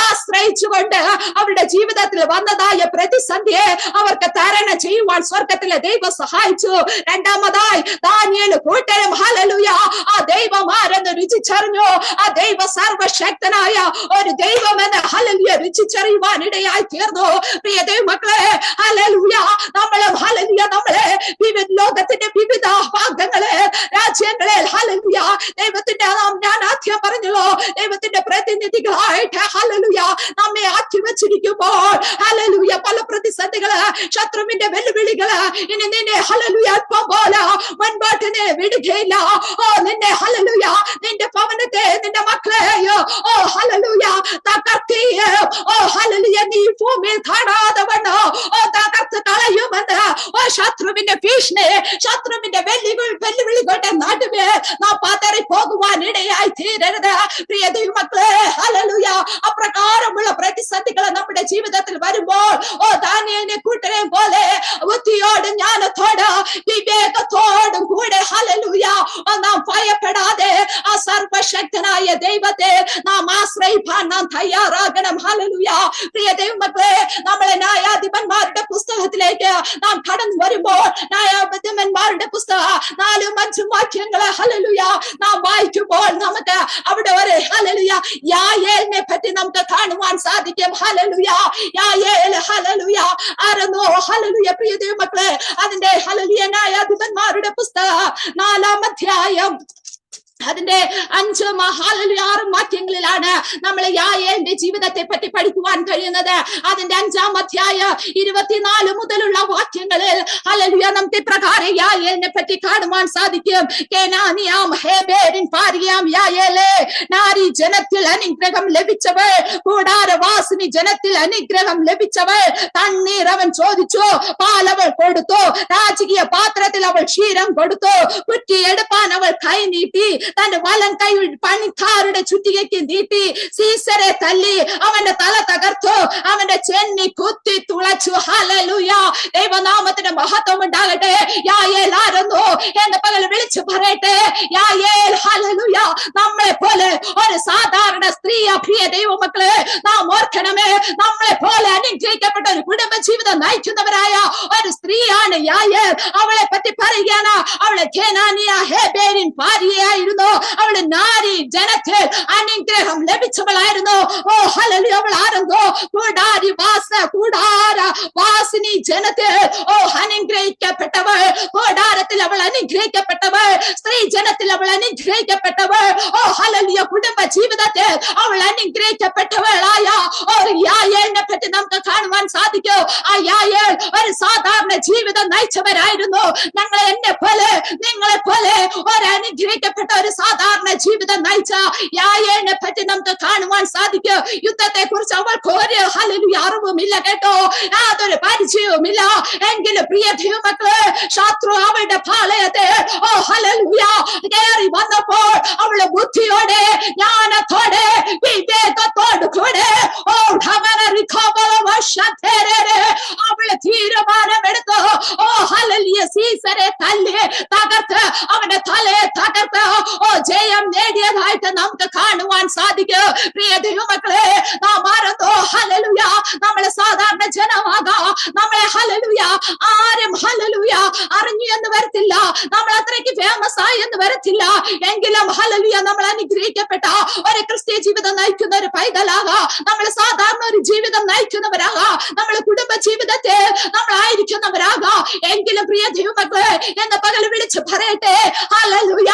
ആശ്രയിച്ചുകൊണ്ട് അവരുടെ ജീവിതത്തിൽ വന്നതായ പ്രതിസന്ധിയെ അവർക്ക് തരണം ചെയ്യുവാൻ സ്വർഗത്തിലെ ദൈവം സഹായിച്ചു. രണ്ടാമതായി ദാനിയേൽ കൂട്ടരും ഹല്ലേലൂയ ആ ദൈവം ആരെന്ന് രുചിച്ചറിഞ്ഞു. ആ ദൈവ സർവശക്തനായ ഒരു ദൈവമെന്ന് ഹല്ലേലൂയ രുചിച്ചറിയുവാൻ ഇടയായി തീർന്നു. പ്രിയ ദൈവമക്കളെ, ഹല്ലേലൂയ നമ്മളും ഹല്ലേലൂയ നമ്മളെ ലോകത്തിന്റെ വിവിധ ഭാഗങ്ങളെ രാജ്യങ്ങളിൽ ഹല്ലേലൂയ ദൈവത്തിന്റെ ഞാൻ ആദ്യം പറഞ്ഞല്ലോ ദൈവത്തിന്റെ പ്രതിനിധികളായിട്ട് ഹല്ലേലൂയ നമ്മെ ആക്കി വെച്ചിരിക്കുമ്പോൾ ഹല്ലേലൂയ പല പ്രതിസന്ധികള് ശത്രുവിന്റെ വെല്ലുവിളികള് ഇനി നിന്നെ ഹല്ലേലൂയ അല്പം പോലെ മുൻപോട്ടിനെ വിടുകയില്ല. നിന്നെ ഹല്ലേലൂയ നിന്റെ ഭവനത്തെ നിന്റെ മക്കളെയോ ഹല്ലേലൂയ തകർക്കുകയോ ഹല്ലേലൂയ നീ ഭൂമിയിൽ കാണാതെ വണ്ണോ തകർത്ത് കളയുമെന്ന് ശത്രുവിന്റെ ഭീഷണി ശത്രുവിന്റെ വെല്ലുവിളികളുടെ നടുവേ നാം പതറി പോകുവാൻ ഇടയായി തീരരുത്. പ്രിയ ദൈവമക്കളെ, ഹല്ലേലൂയ അപ്രകാരമുള്ള പ്രതിസന്ധികൾ നമ്മുടെ ജീവിതത്തിൽ വരുമ്പോൾ ദാനിയേലിനെ കൂട്ടരെയും പോലെ ബുദ്ധിയോടും ജ്ഞാനത്തോട് വിവേകത്തോടും കൂടെ ഹല്ലേലൂയ നാം ഭയപ്പെടാതെ ആ സർവശക്തനായ ദൈവത്തെ നാം ആശ്രയിപ്പാൻ നാം തയ്യാറാകണം. ഹല്ലേലൂയ. പ്രിയ ദൈവമക്കളെ, നമ്മളെ ന്യായാധിപന്മാരുടെ പുസ്തകത്തിലേക്ക് നാം കടന്നു വരുമ്പോൾ ന്യായാധിപന്മാരുടെ പുസ്തകം 4, 5 വാക്യങ്ങളെ ഹല്ലേലൂയ നാം വായിക്കുമ്പോൾ നമുക്ക് അവിടെ ഒരു ഹല്ലേലൂയ യായേലിനെ പറ്റി നമുക്ക് കാണുവാൻ സാധിക്കും. ഹല്ലേലൂയ യായേൽ ഹല്ലേലൂയ ആരെന്നോ ഹല്ലേലൂയ. പ്രിയ ദൈവമക്കളെ, അതിന്റെ ഹല്ലേലൂയ ന്യായാധിപന്മാരുടെ പുസ്തകം 4-ാം അധ്യായം അതിന്റെ 5, 6 വാക്യങ്ങളിലാണ് നമ്മൾ യായേലിന്റെ ജീവിതത്തെ പറ്റി പഠിക്കുവാൻ കഴിയുന്നത്. അതിന്റെ 5-ാം അധ്യായം 24 മുതലുള്ള വാക്യങ്ങളിൽ ഹല്ലേലൂയ നമുക്ക് പ്രകാരം യായേലിനെ പറ്റി കാണുവാൻ സാധിക്കും. കേനാനിയാം ഹേബേരിൻ ഭാര്യയാം യായേലേ, നാരി ജനത്തിൽ അനുഗ്രഹം ലഭിച്ചവൾ, കൂടാരവാസിനി ജനത്തിൽ അനുഗ്രഹം ലഭിച്ചവൾ. തണ്ണീർ അവൻ ചോദിച്ചു, പാലവൾ കൊടുത്തു. രാജകീയ പാത്രത്തിൽ അവൾ ക്ഷീരം കൊടുത്തു. കുറ്റിയെടുപ്പാൻ അവൾ കൈ നീട്ടി. തന്റെ വലം കൈ പണിക്കാരുടെ ചുറ്റികയ്ക്ക് നീട്ടി. സീസരെ തല്ലി അവന്റെ തല തകർത്തു. അവന്റെ ചെന്നി കുത്തി തുളച്ചു. ഹല്ലേലൂയ. ദൈവനാമത്തിന് മഹത്വം ഉണ്ടാകട്ടെ. യായേൽ ആരെന്നു എന്ന് പകൽ വിളിച്ചു പറയട്ടെ. യായേൽ ഹല്ലേലൂയ നമ്മളെ പോലെ ഒരു സാധാരണ സ്ത്രീ. പ്രിയ ദൈവമക്കളെ, നാം ഓർക്കണമേ, നമ്മളെ പോലെ അനുഗ്രഹിക്കപ്പെട്ട ഒരു കുടുംബ ജീവിതം നയിക്കുന്നവരായ ഒരു സ്ത്രീയാണ് യായേൽ. അവളെ പറ്റി പറയുകയാണ്. അവളെ കേനാനിയ ഹേബേരിൻ ഭാര്യയായിരുന്നു. അവള് നാരി ജനത്തിൽ അനുഗ്രഹം ലഭിച്ചവളായിരുന്നു. ഹല്ലേലൂയ. അവൾ ആരെന്നോ കൂടാര വാസിനി ജനത്തിൽ അനുഗ്രഹിക്കപ്പെട്ടവൾ. കൂടാരത്തിൽ അവൾ അനുഗ്രഹിക്കപ്പെട്ടവൾ. സ്ത്രീ ജനത്തിൽ അവൾ അനുഗ്രഹിക്കപ്പെട്ടവൾ. ഹല്ലേലൂയ. കുടുംബ ജീവിതത്തിൽ അവൾ അനുഗ്രഹിക്കപ്പെട്ടവളായ ഒരു യായേലിനെ പറ്റി നമുക്ക് കാണുവാൻ സാധിക്കും. ആ യായേൽ ഒരു സാധാരണ ജീവിതം നയിച്ചവരായിരുന്നു. എന്നെ പോലെ നിങ്ങളെ പോലെ ഒരു അനുഗ്രഹിക്കപ്പെട്ട ഒരു സാധാരണ ജീവിതം നയിച്ച യായേലിനെ പറ്റി നമുക്ക് കാണുവാൻ സാധിക്കും. യുദ്ധത്തെ കുറിച്ച് അവൾക്ക് ഒരു ഹല്ലേലൂയ അറിവുമില്ല കേട്ടോ, യാതൊരു പരിചയവുമില്ല. എങ്കിലും പ്രിയ ദൈവമക്കളെ, ശത്രു അവളുടെ പാളയത്തെ ഹല്ലേലൂയ കയറി വന്നപ്പോൾ അവള് ബുദ്ധിയോടെ ജ്ഞാനത്തോടെ വിവേകത്തോടു കൂടെ അവള് തീരുമാനമെടുത്തു. ഹല്ലേലൂയ സീസരെ തല്ലി തകർത്ത് അവന്റെ തലയെ തകർത്ത് ജയം നേടിയതായിട്ട് നമുക്ക് കാണുവാൻ സാധിക്കും. പ്രിയ ദൈവമക്കളെ, നാം ആരെന്തോ ഹല്ലേലൂയ നമ്മളെ സാധാരണ ജനമാകാം, നമ്മളെ ഹല്ലേലൂയ ആരും ഹല്ലേലൂയ അറിഞ്ഞു എന്ന് വരത്തില്ല, നമ്മൾ അത്രയ്ക്ക് ഫേമസ് ആയി എന്ന് വരത്തില്ല. എങ്കിലും ഹല്ലേലൂയ നമ്മൾ അനുഗ്രഹിക്കപ്പെട്ട ഒരു ക്രിസ്ത്യ ജീവിതം നയിക്കുന്ന ഒരു പൈതലാകാം, നമ്മൾ സാധാരണ ഒരു ജീവിതം നയിക്കുന്നവരാകാം, നമ്മൾ കുടുംബ ജീവിതത്തെ നമ്മളായിരിക്കുന്നവരാകാം. എങ്കിലും പ്രിയ ദൈവമക്കളെ, എന്ന പകൽ വിളിച്ച് പറയട്ടെ, ഹല്ലേലൂയ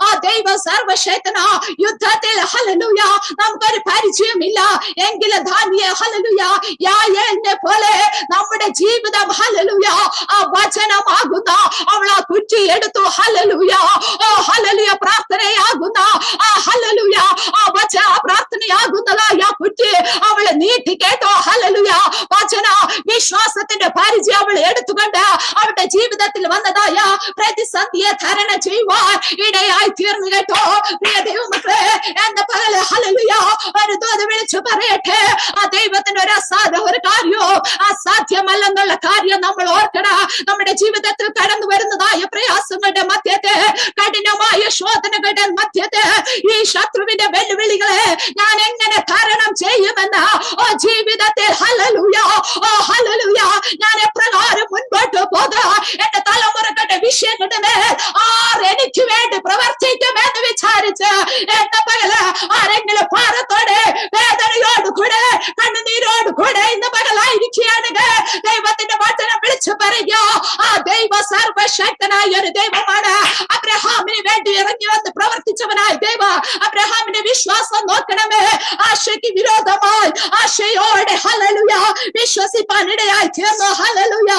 ആ ദൈവ സർവശക്തന യുദ്ധത്തിൽ ഹല്ലേലൂയ നമുക്കൊരു പരിചയമില്ല. എങ്കിലും ധാന്യ ഹല്ലേലൂയ യായേലിനെ പോലെ നമ്മുടെ ജീവിതം ഹല്ലേലൂയ ആ വചനമാകുന്ന അവൾ ആ കുറ്റി എടുത്തു. ഹല്ലേലൂയ ഹല്ലേലൂയ പ്രാർത്ഥനയാകുന്ന ഹല്ലേലൂയ പ്രാർത്ഥനയാകുന്നതായ ആ കുറ്റി അവളെ നീട്ടി കേട്ടോ. ഹല്ലേലൂയ വചന വിശ്വാസത്തിന്റെ പരിചയം അവൾ എടുത്തുകൊണ്ട് അവളുടെ ജീവിതത്തിൽ വന്നതായ പ്രതിസന്ധിയെ തരണം ചെയ്യുവാൻ ഇടയായി തീർന്നു കേട്ടോ. പ്രിയ ദൈവമക്കളെ, എന്ന പകല് ഹല്ലേലൂയ ഒരു തോത് വിളിച്ചു പറയട്ടെ, ആ ദൈവത്തിന് ഒരു കാര്യവും അസാധ്യമല്ലെന്നുള്ള കാര്യം നമ്മൾ ഓർക്കണം. നമ്മുടെ ജീവിതത്തിൽ കടന്നു വരുന്നതായ പ്രയാസങ്ങളുടെ മധ്യത്തെ, കഠിനമായ ശോധനകളുടെ മധ്യത്തെ, ഈ ശത്രുവിന്റെ വെല്ലുവിളികളെ ഞാൻ എങ്ങനെ തരണം ചെയ്യുമെന്ന് ജീവിതത്തിൽ ഹല്ലേലൂയ ഹല്ലേലൂയ ഞാൻ എപ്രകാരം മുൻപോട്ട് പോകാം, എന്റെ തലമുറകളുടെ വിഷയങ്ങളുടെ മേൽ എനിക്ക് വേണ്ടി പ്രവർത്തിക്കുമെന്ന് വിചാരിച്ച് എന്ന പകല് ആരെങ്കിലും ഭാരത്തോടെ വേദനയോട് കൂടെ കണ്ണുനീരോട് കൂടെ ഇന്ന് പകലായിരിക്കുകയാണെങ്കിൽ ദൈവത്തിന്റെ വചനം വിളിച്ചു പറയുക, ആ ദൈവ സർവശക്തനായ ഒരു ദൈവമാണ്. അബ്രഹാമിന് വേണ്ടി ഇറങ്ങി വന്ന് പ്രവർത്തിച്ചവനായ ദൈവ അബ്രഹാമിന്റെ വിശ്വാസം നോക്കണമേ. ആശയ്ക്ക് വിരോധമായി ആശയോടെ ഹല്ലേലൂയ വിശ്വസിപ്പാൻ ഇടയായി തീർന്നു. ഹല്ലേലൂയ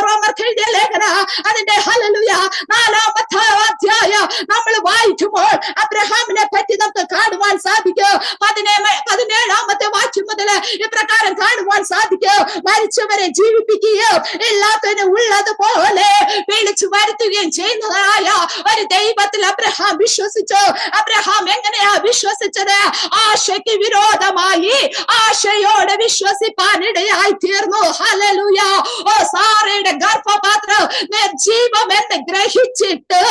റോമർക്കെഴുതിയ ലേഖന അതിന്റെ ഹല്ലേലൂയ 4-ാമത്തെ അധ്യായം നമ്മൾ വായിക്കുമ്പോൾ അബ്രഹാമിനെ പറ്റി നമുക്ക് കാണുവാൻ സാധിക്കും. 17-ാമത്തെ വാക്യം മുതൽ ഇപ്രകാരം കാണുവാൻ സാധിക്കും, മരിച്ചവരെ ജീവിപ്പിക്കുകയും ഇല്ലാത്തതിന് ഉള്ളതുപോലെ വിളിച്ചു വരുത്തുകയും ചെയ്യുന്നതായ ഒരു ദൈവത്തിൽ അബ്രഹാം വിശ്വസിച്ചു. അബ്രഹാം എങ്ങനെയാ വിശ്വസിച്ചത്? ആശയ്ക്ക് വിരോധമായി ആശയോടെ വിശ്വസിപ്പാൻ ഇടയായി തീർന്നു. ഹല്ലേലൂയ സാറയുടെ ഗർഭപാത്രം നിർജീവം എന്ന് ഗ്രഹിച്ചിട്ട്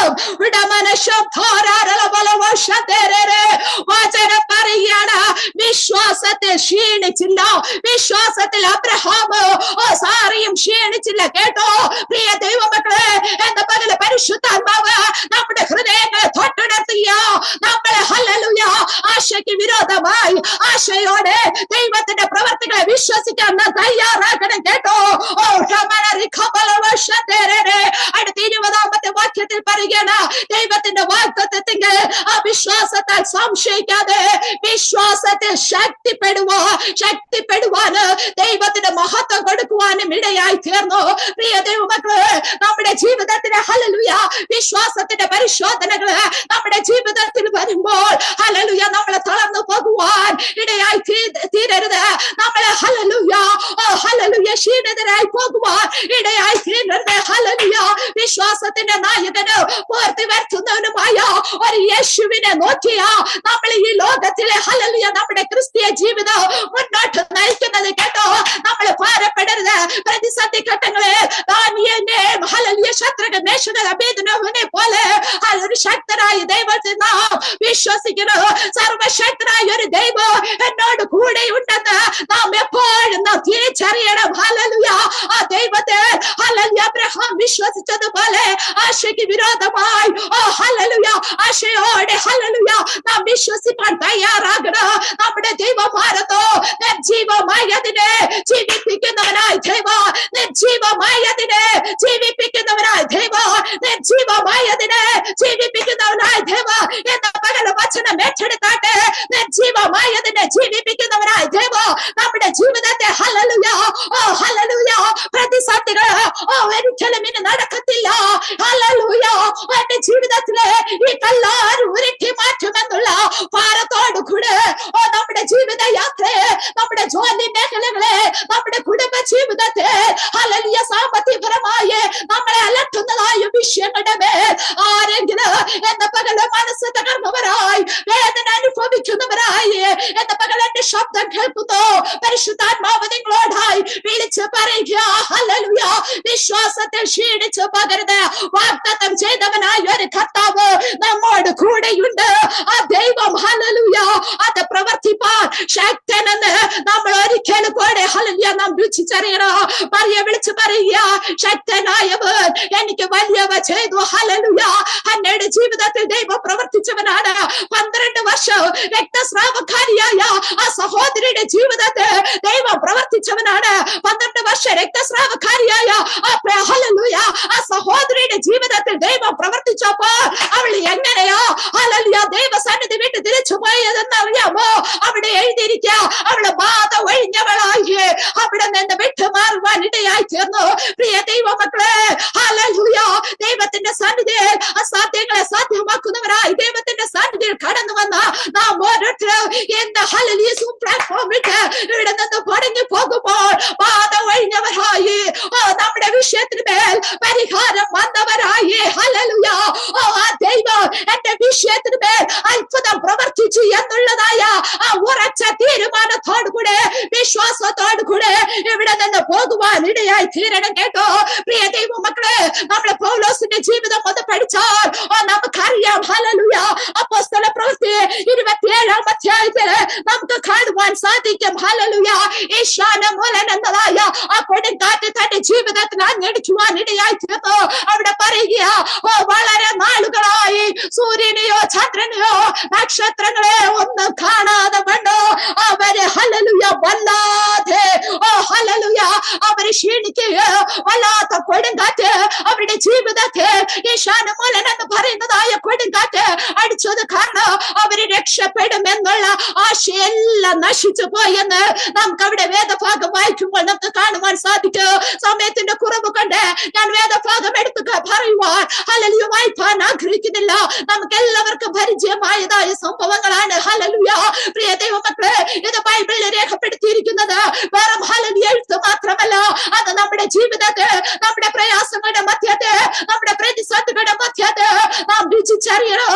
വചനം പറയുകയാണ്, വിശ്വാസത്തെ ക്ഷീണിച്ചില്ല. വിശ്വാസത്തിൽ അബ്രഹാം സാറിയും ക്ഷീണിച്ചില്ല കേട്ടോ. പ്രിയ ദൈവമക്കളെ, എന്ന പകല് പരിശുദ്ധാത്മാവ് നമ്മുടെ ഹൃദയങ്ങളെ തൊട്ടുണർത്തിയ നമ്മളെ ഹല്ലേലൂയ ആശയ്ക്ക് വിരോധമായി ആശയോടെ ദൈവത്തിന്റെ പ്രവർത്തികളെ വിശ്വസിക്കാൻ നാം തയ്യാറാക്കണം കേട്ടോ. അടുത്ത 20-ാമത്തെ വാക്യത്തിൽ പറയുകയാണ്, ദൈവത്തിന്റെ വാഗ്ദത്തത്തിന്റെ ആ വിശ്വാസത്താൽ സംശയിക്കാതെ വിശ്വാസത്തിൽ ശക്തിപ്പെടുവാന് ദൈവത്തിന്റെ മഹത്വം കൊടുക്കുവാനും ഇടയായി തീർന്നു. പ്രിയ ദൈവമക്കളെ, നമ്മുടെ ജീവിതത്തിന് ഹല്ലേലൂയ വിശ്വാസത്തിന്റെ പരിശോധനകള് നമ്മുടെ ജീവിതത്തിൽ വരുമ്പോൾ ഹല്ലേലൂയ നമ്മളെ തളർന്നു പോകുവാൻ ഇടയായി തീരരുത്. നമ്മളെ ഹല്ലേലൂയ ക്ഷീണിതരായി പോകുവാൻ ഇടയായി തീരരുത്. ഹല്ലേലൂയ വിശ്വാസത്തിന്റെ നായകനും പൂർത്തി വരുത്തുന്നവനുമായ ഒരു യേശുവിനെ നോക്കിയ നമ്മൾ ഈ ലോകത്തിലെ ഹല്ലേലൂയ നമ്മുടെ ക്രിസ്തീയ ജീവിതം മുന്നോട്ട് നയിക്കുന്നത് കേട്ടോ. നമ്മൾ ഭാരപ്പെടരുത്. പ്രതിസന്ധി ഘട്ടങ്ങളെ ഹല്ലേലൂയ ശത്രുഘ്ന മേശക അബേദ്നെഗോവിനെ പോലെ ഒരു ശക്തനായ ദൈവത്തിൽ നാം വിശ്വസിക്കുന്നു. സർവശക്തനായ ഒരു ദൈവം എന്നോട് കൂടെ ഉണ്ടെന്ന് നാം എപ്പോഴും നാം തിരിച്ചറിയണം. ഹല്ലേലൂയ ആ ദൈവത്തെ ഹല്ലേലൂയ അബ്രഹാം വിശ്വസിച്ചതുപോലെ ആശയ്ക്ക് വിരോധമായി ഹല്ലേലൂയ ആശയോടെ ഹല്ലേലൂയ നാം വിശ്വസിക്കാൻ തയ്യാറാകണം. നമ്മുടെ ദൈവഭാരതോ നിർജീവമായതിനെ ജീവിപ്പിക്കുന്നവനായി ദൈവ, നിർജീവമായതിനെ ജീവിപ്പിക്കുന്നവനായി ദൈവ, നിർജീവമായതിനെ ജീവിപ്പിക്കുന്നവനായി ദൈവ എന്ന പകൽ വചനം ഏറ്റെടുത്താട്ടെ. നിർജീവമായതിനെ ജീവിപ്പിക്കുന്നവനായി ദൈവ നമ്മുടെ ജീവിതത്തെ ഹല്ലേലൂയ ഹല്ലേലൂയ പ്രതിസന്ധികൾ ഒരിക്കലും ഇനി നടക്കത്തില്ല. ഹല്ലേലൂയ എന്റെ ജീവിതത്തിലെ ഈ കല്ലാരും ഉരുട്ടി മാറ്റുമെന്നുള്ള ഭാരത്തോടു കൂടെ നമ്മുടെ ജീവിത യാത്രയെ, നമ്മുടെ ജോലി മേഖലകളെ, നമ്മുടെ കുടുംബ ജീവിതത്തെ ഹല്ലേലൂയ സാമ്പത്തികപരമായി നമ്മളെ അലട്ടുന്നതായ വിഷയങ്ങളുടെ മേൽ ആരെങ്കിലും എന്ന പകല് മനസ്സ് തകർന്നവരായി വേദന അനുഭവിക്കുന്നവരായി എന്ന പകൽ എന്റെ ശബ്ദം കേൾക്കുന്നു. പരിശുദ്ധാത്മാവ് നിങ്ങളോടായി വിളിച്ച് പറയുക, ഹല്ലേലൂയ, വിശ്വാസത്തിൽ ക്ഷീണിച്ചു പകരുത്. വാഗ്ദത്തം ചെയ്തവനായ ഒരു കർത്താവ് നമ്മോട് കൂടെയുണ്ട്. ആ ദൈവം, ഹല്ലേലൂയ, അത് പ്രവർത്തിപ്പാൻ ശക്തനെന്ന് നമ്മൾ ഒരിക്കലും കൂടെ, ഹല്ലേലൂയ, നാം രുചിച്ചറിയണം. മറിയ വിളിച്ചു പറയുക, ശക്തനായവൻ എനിക്ക് വലിയവ ചെയ്തു. ഹല്ലേലൂയ, അന്നയുടെ ജീവിതത്തിൽ ദൈവം പ്രവർത്തിച്ചവനാണ്. 12 വർഷം രക്തസ്രാവക്കാരിയായ ആ സഹോദരിയുടെ ജീവിതത്തിൽ ദൈവം പ്രവർത്തിച്ചവനാണ്. 12 വർഷം രക്തസ്രാവക്കാരിയായ ഹല്ലേലൂയ ആ സഹോദരിയുടെ ജീവിതത്തിൽ ദൈവം പ്രവർത്തിച്ചപ്പോ അവൾ എങ്ങനെയാ, ഹല്ലേലൂയ, ദൈവസന്നിധി വിട്ട് തിരിച്ചു പോയതെന്ന് അറിയാമോ? അവിടെ എഴുതിയിരിക്കുക, അവള് ബാധ ഒഴിഞ്ഞവളായി അവിടെ നിന്ന് വിട്ടുമാറുവാൻ ഇടയായി തീർന്നു. പ്രിയ ദൈവമക്കളെ, ഹല്ലേലൂയ, ദൈവത്തിന്റെ സന്നിധിയിൽ അസാധ്യങ്ങളെ സാധ്യമാക്കുന്നവരായി ദൈവത്തിന്റെ സന്നിധിയിൽ കടന്നു വന്ന നാം ഓരോരുത്തരും ഇന്ന് ഹല്ലേലൂയ പ്ലാറ്റ്ഫോം വിട്ട് ഇവിടെ നിന്ന് പടങ്ങി പോകുമ്പോൾ ബാധ ഒഴിഞ്ഞവരായി നമ്മുടെ വിഷയത്തിന് മേൽ പരിഹാരം വന്നവരായി, ഹല്ലേലൂയ, ആ ദൈവം എന്റെ വിഷയത്തിന് മേൽ അത്ഭുതം പ്രവർത്തിച്ചു എന്നുള്ളതായ ആ ഉറച്ച തീരുമാനത്തോടു കൂടെ, വിശ്വാസത്തോടു കൂടെ ഇവിടെ നിന്ന് പോകുവാൻ ഇടയായി തീരണം. കേട്ടോ പ്രിയ ദൈവമക്കളെ, നമ്മളെ പൗലോസിന്റെ ജീവിതം ഒന്ന് പഠിച്ചാൽ നമുക്കറിയാം. ഹല്ലേലൂയ, അപ്പോസ്തല പ്രവൃത്തി 27-ാം അധ്യായത്തില് നമുക്ക് കാണുവാൻ സാധിക്കും. ഹല്ലേലൂയ, ഈശാനമൂലൻ എന്നതായ ആ കൊടുങ്കാറ്റ് തന്റെ ജീവിതത്തിൽ അഞ്ഞടിക്കുവാൻ ഇടയായി തീർന്നു. അവിടെ പറയുക, വളരെ നാളുകളായി സൂര്യനെയോ ചന്ദ്രനെയോ നക്ഷത്രങ്ങളെ ഒന്നും കാണാതെ വണ്ണോ അവര്, ഹല്ലേലൂയ, വല്ലാതെ ഹല്ലേലൂയ അവര് ക്ഷീണിക്കുകയോ വല്ലാത്ത കൊടുങ്കാറ്റ് അവരുടെ ജീവിതത്തിൽ ഈശാനമൂലൻ എന്ന് പറയുന്നതായ കൊടുങ്കാറ്റ് അടിച്ചത് കാരണം അവര് രക്ഷപ്പെടുമെന്നുള്ള ആശയെല്ലാം നശിച്ചു പോയെന്ന് നമുക്ക് അവിടെ വേദഭാഗം വായിക്കുമ്പോൾ നമുക്ക് കാണുവാൻ സാധിക്കും. സമയത്തിന്റെ കുറവ് കൊണ്ട് ഞാൻ വേദഭാഗം എടുത്തു പറയുവാൻ ഹല്ലേലൂയ വായിപ്പാൻ ആഗ്രഹിക്കുന്നില്ല. നമുക്ക് എല്ലാവർക്കും പരിചയമായതായ സംഭവങ്ങളാണ്. ഹല്ലേലൂയ, പ്രിയ ദൈവമക്കളെ, ഇത് ബൈബിളിൽ രേഖപ്പെടുത്തിയിരിക്കുന്നത് വെറും ഹല്ലേലൂയ എഴുത്ത് മാത്രമല്ല, അത് നമ്മുടെ ജീവിതത്തിൽ, നമ്മുടെ പ്രയാസങ്ങളുടെ മധ്യത്തെ, നമ്മുടെ പ്രതിസന്ധികളുടെ മധ്യത്തെ നാം രുചിച്ചറിയണോ,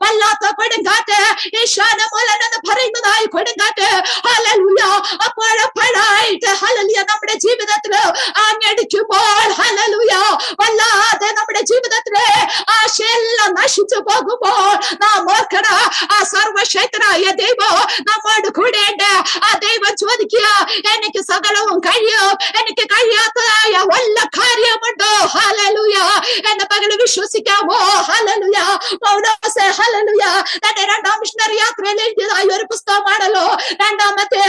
വല്ലാത്ത കൊടുങ്കാറ്റ്, ഈശാനമൂലൻ എന്ന് പറയുന്നതായ കൊടുങ്കാറ്റ്, ഹല്ലേലൂയ, അപ്പോഴപ്പോഴായിട്ട് ഹല്ലേലൂയ നമ്മുടെ ജീവിതത്തിൽ ആഞ്ഞടിക്കുമ്പോൾ, ഹല്ലേലൂയ, വല്ലാതെ നമ്മുടെ ജീവിതത്തിലെ ആശയെല്ലാം നശിച്ചു പോകുമ്പോൾ നാം ഓർക്കണം, ആ സർവശക്തനായ ദൈവം നമ്മോട് കൂടെയുണ്ട്. ആ ദൈവം ചോദിക്കുക, എനിക്ക് സകലവും കഴിയും, എനിക്ക് കഴിയാത്തതായ വല്ല കാര്യമുണ്ടോ? ഹല്ലേലൂയ എന്ന് പകല് വിശ്വസിക്കാമോ? ഹല്ലേലൂയ, പൗലോസ് ഹല്ലേലൂയ തന്റെ 2ാം മിഷണറി യാത്രയിൽ എഴുതിയതായ ഒരു പുസ്തകമാണല്ലോ രണ്ടാമത്തെ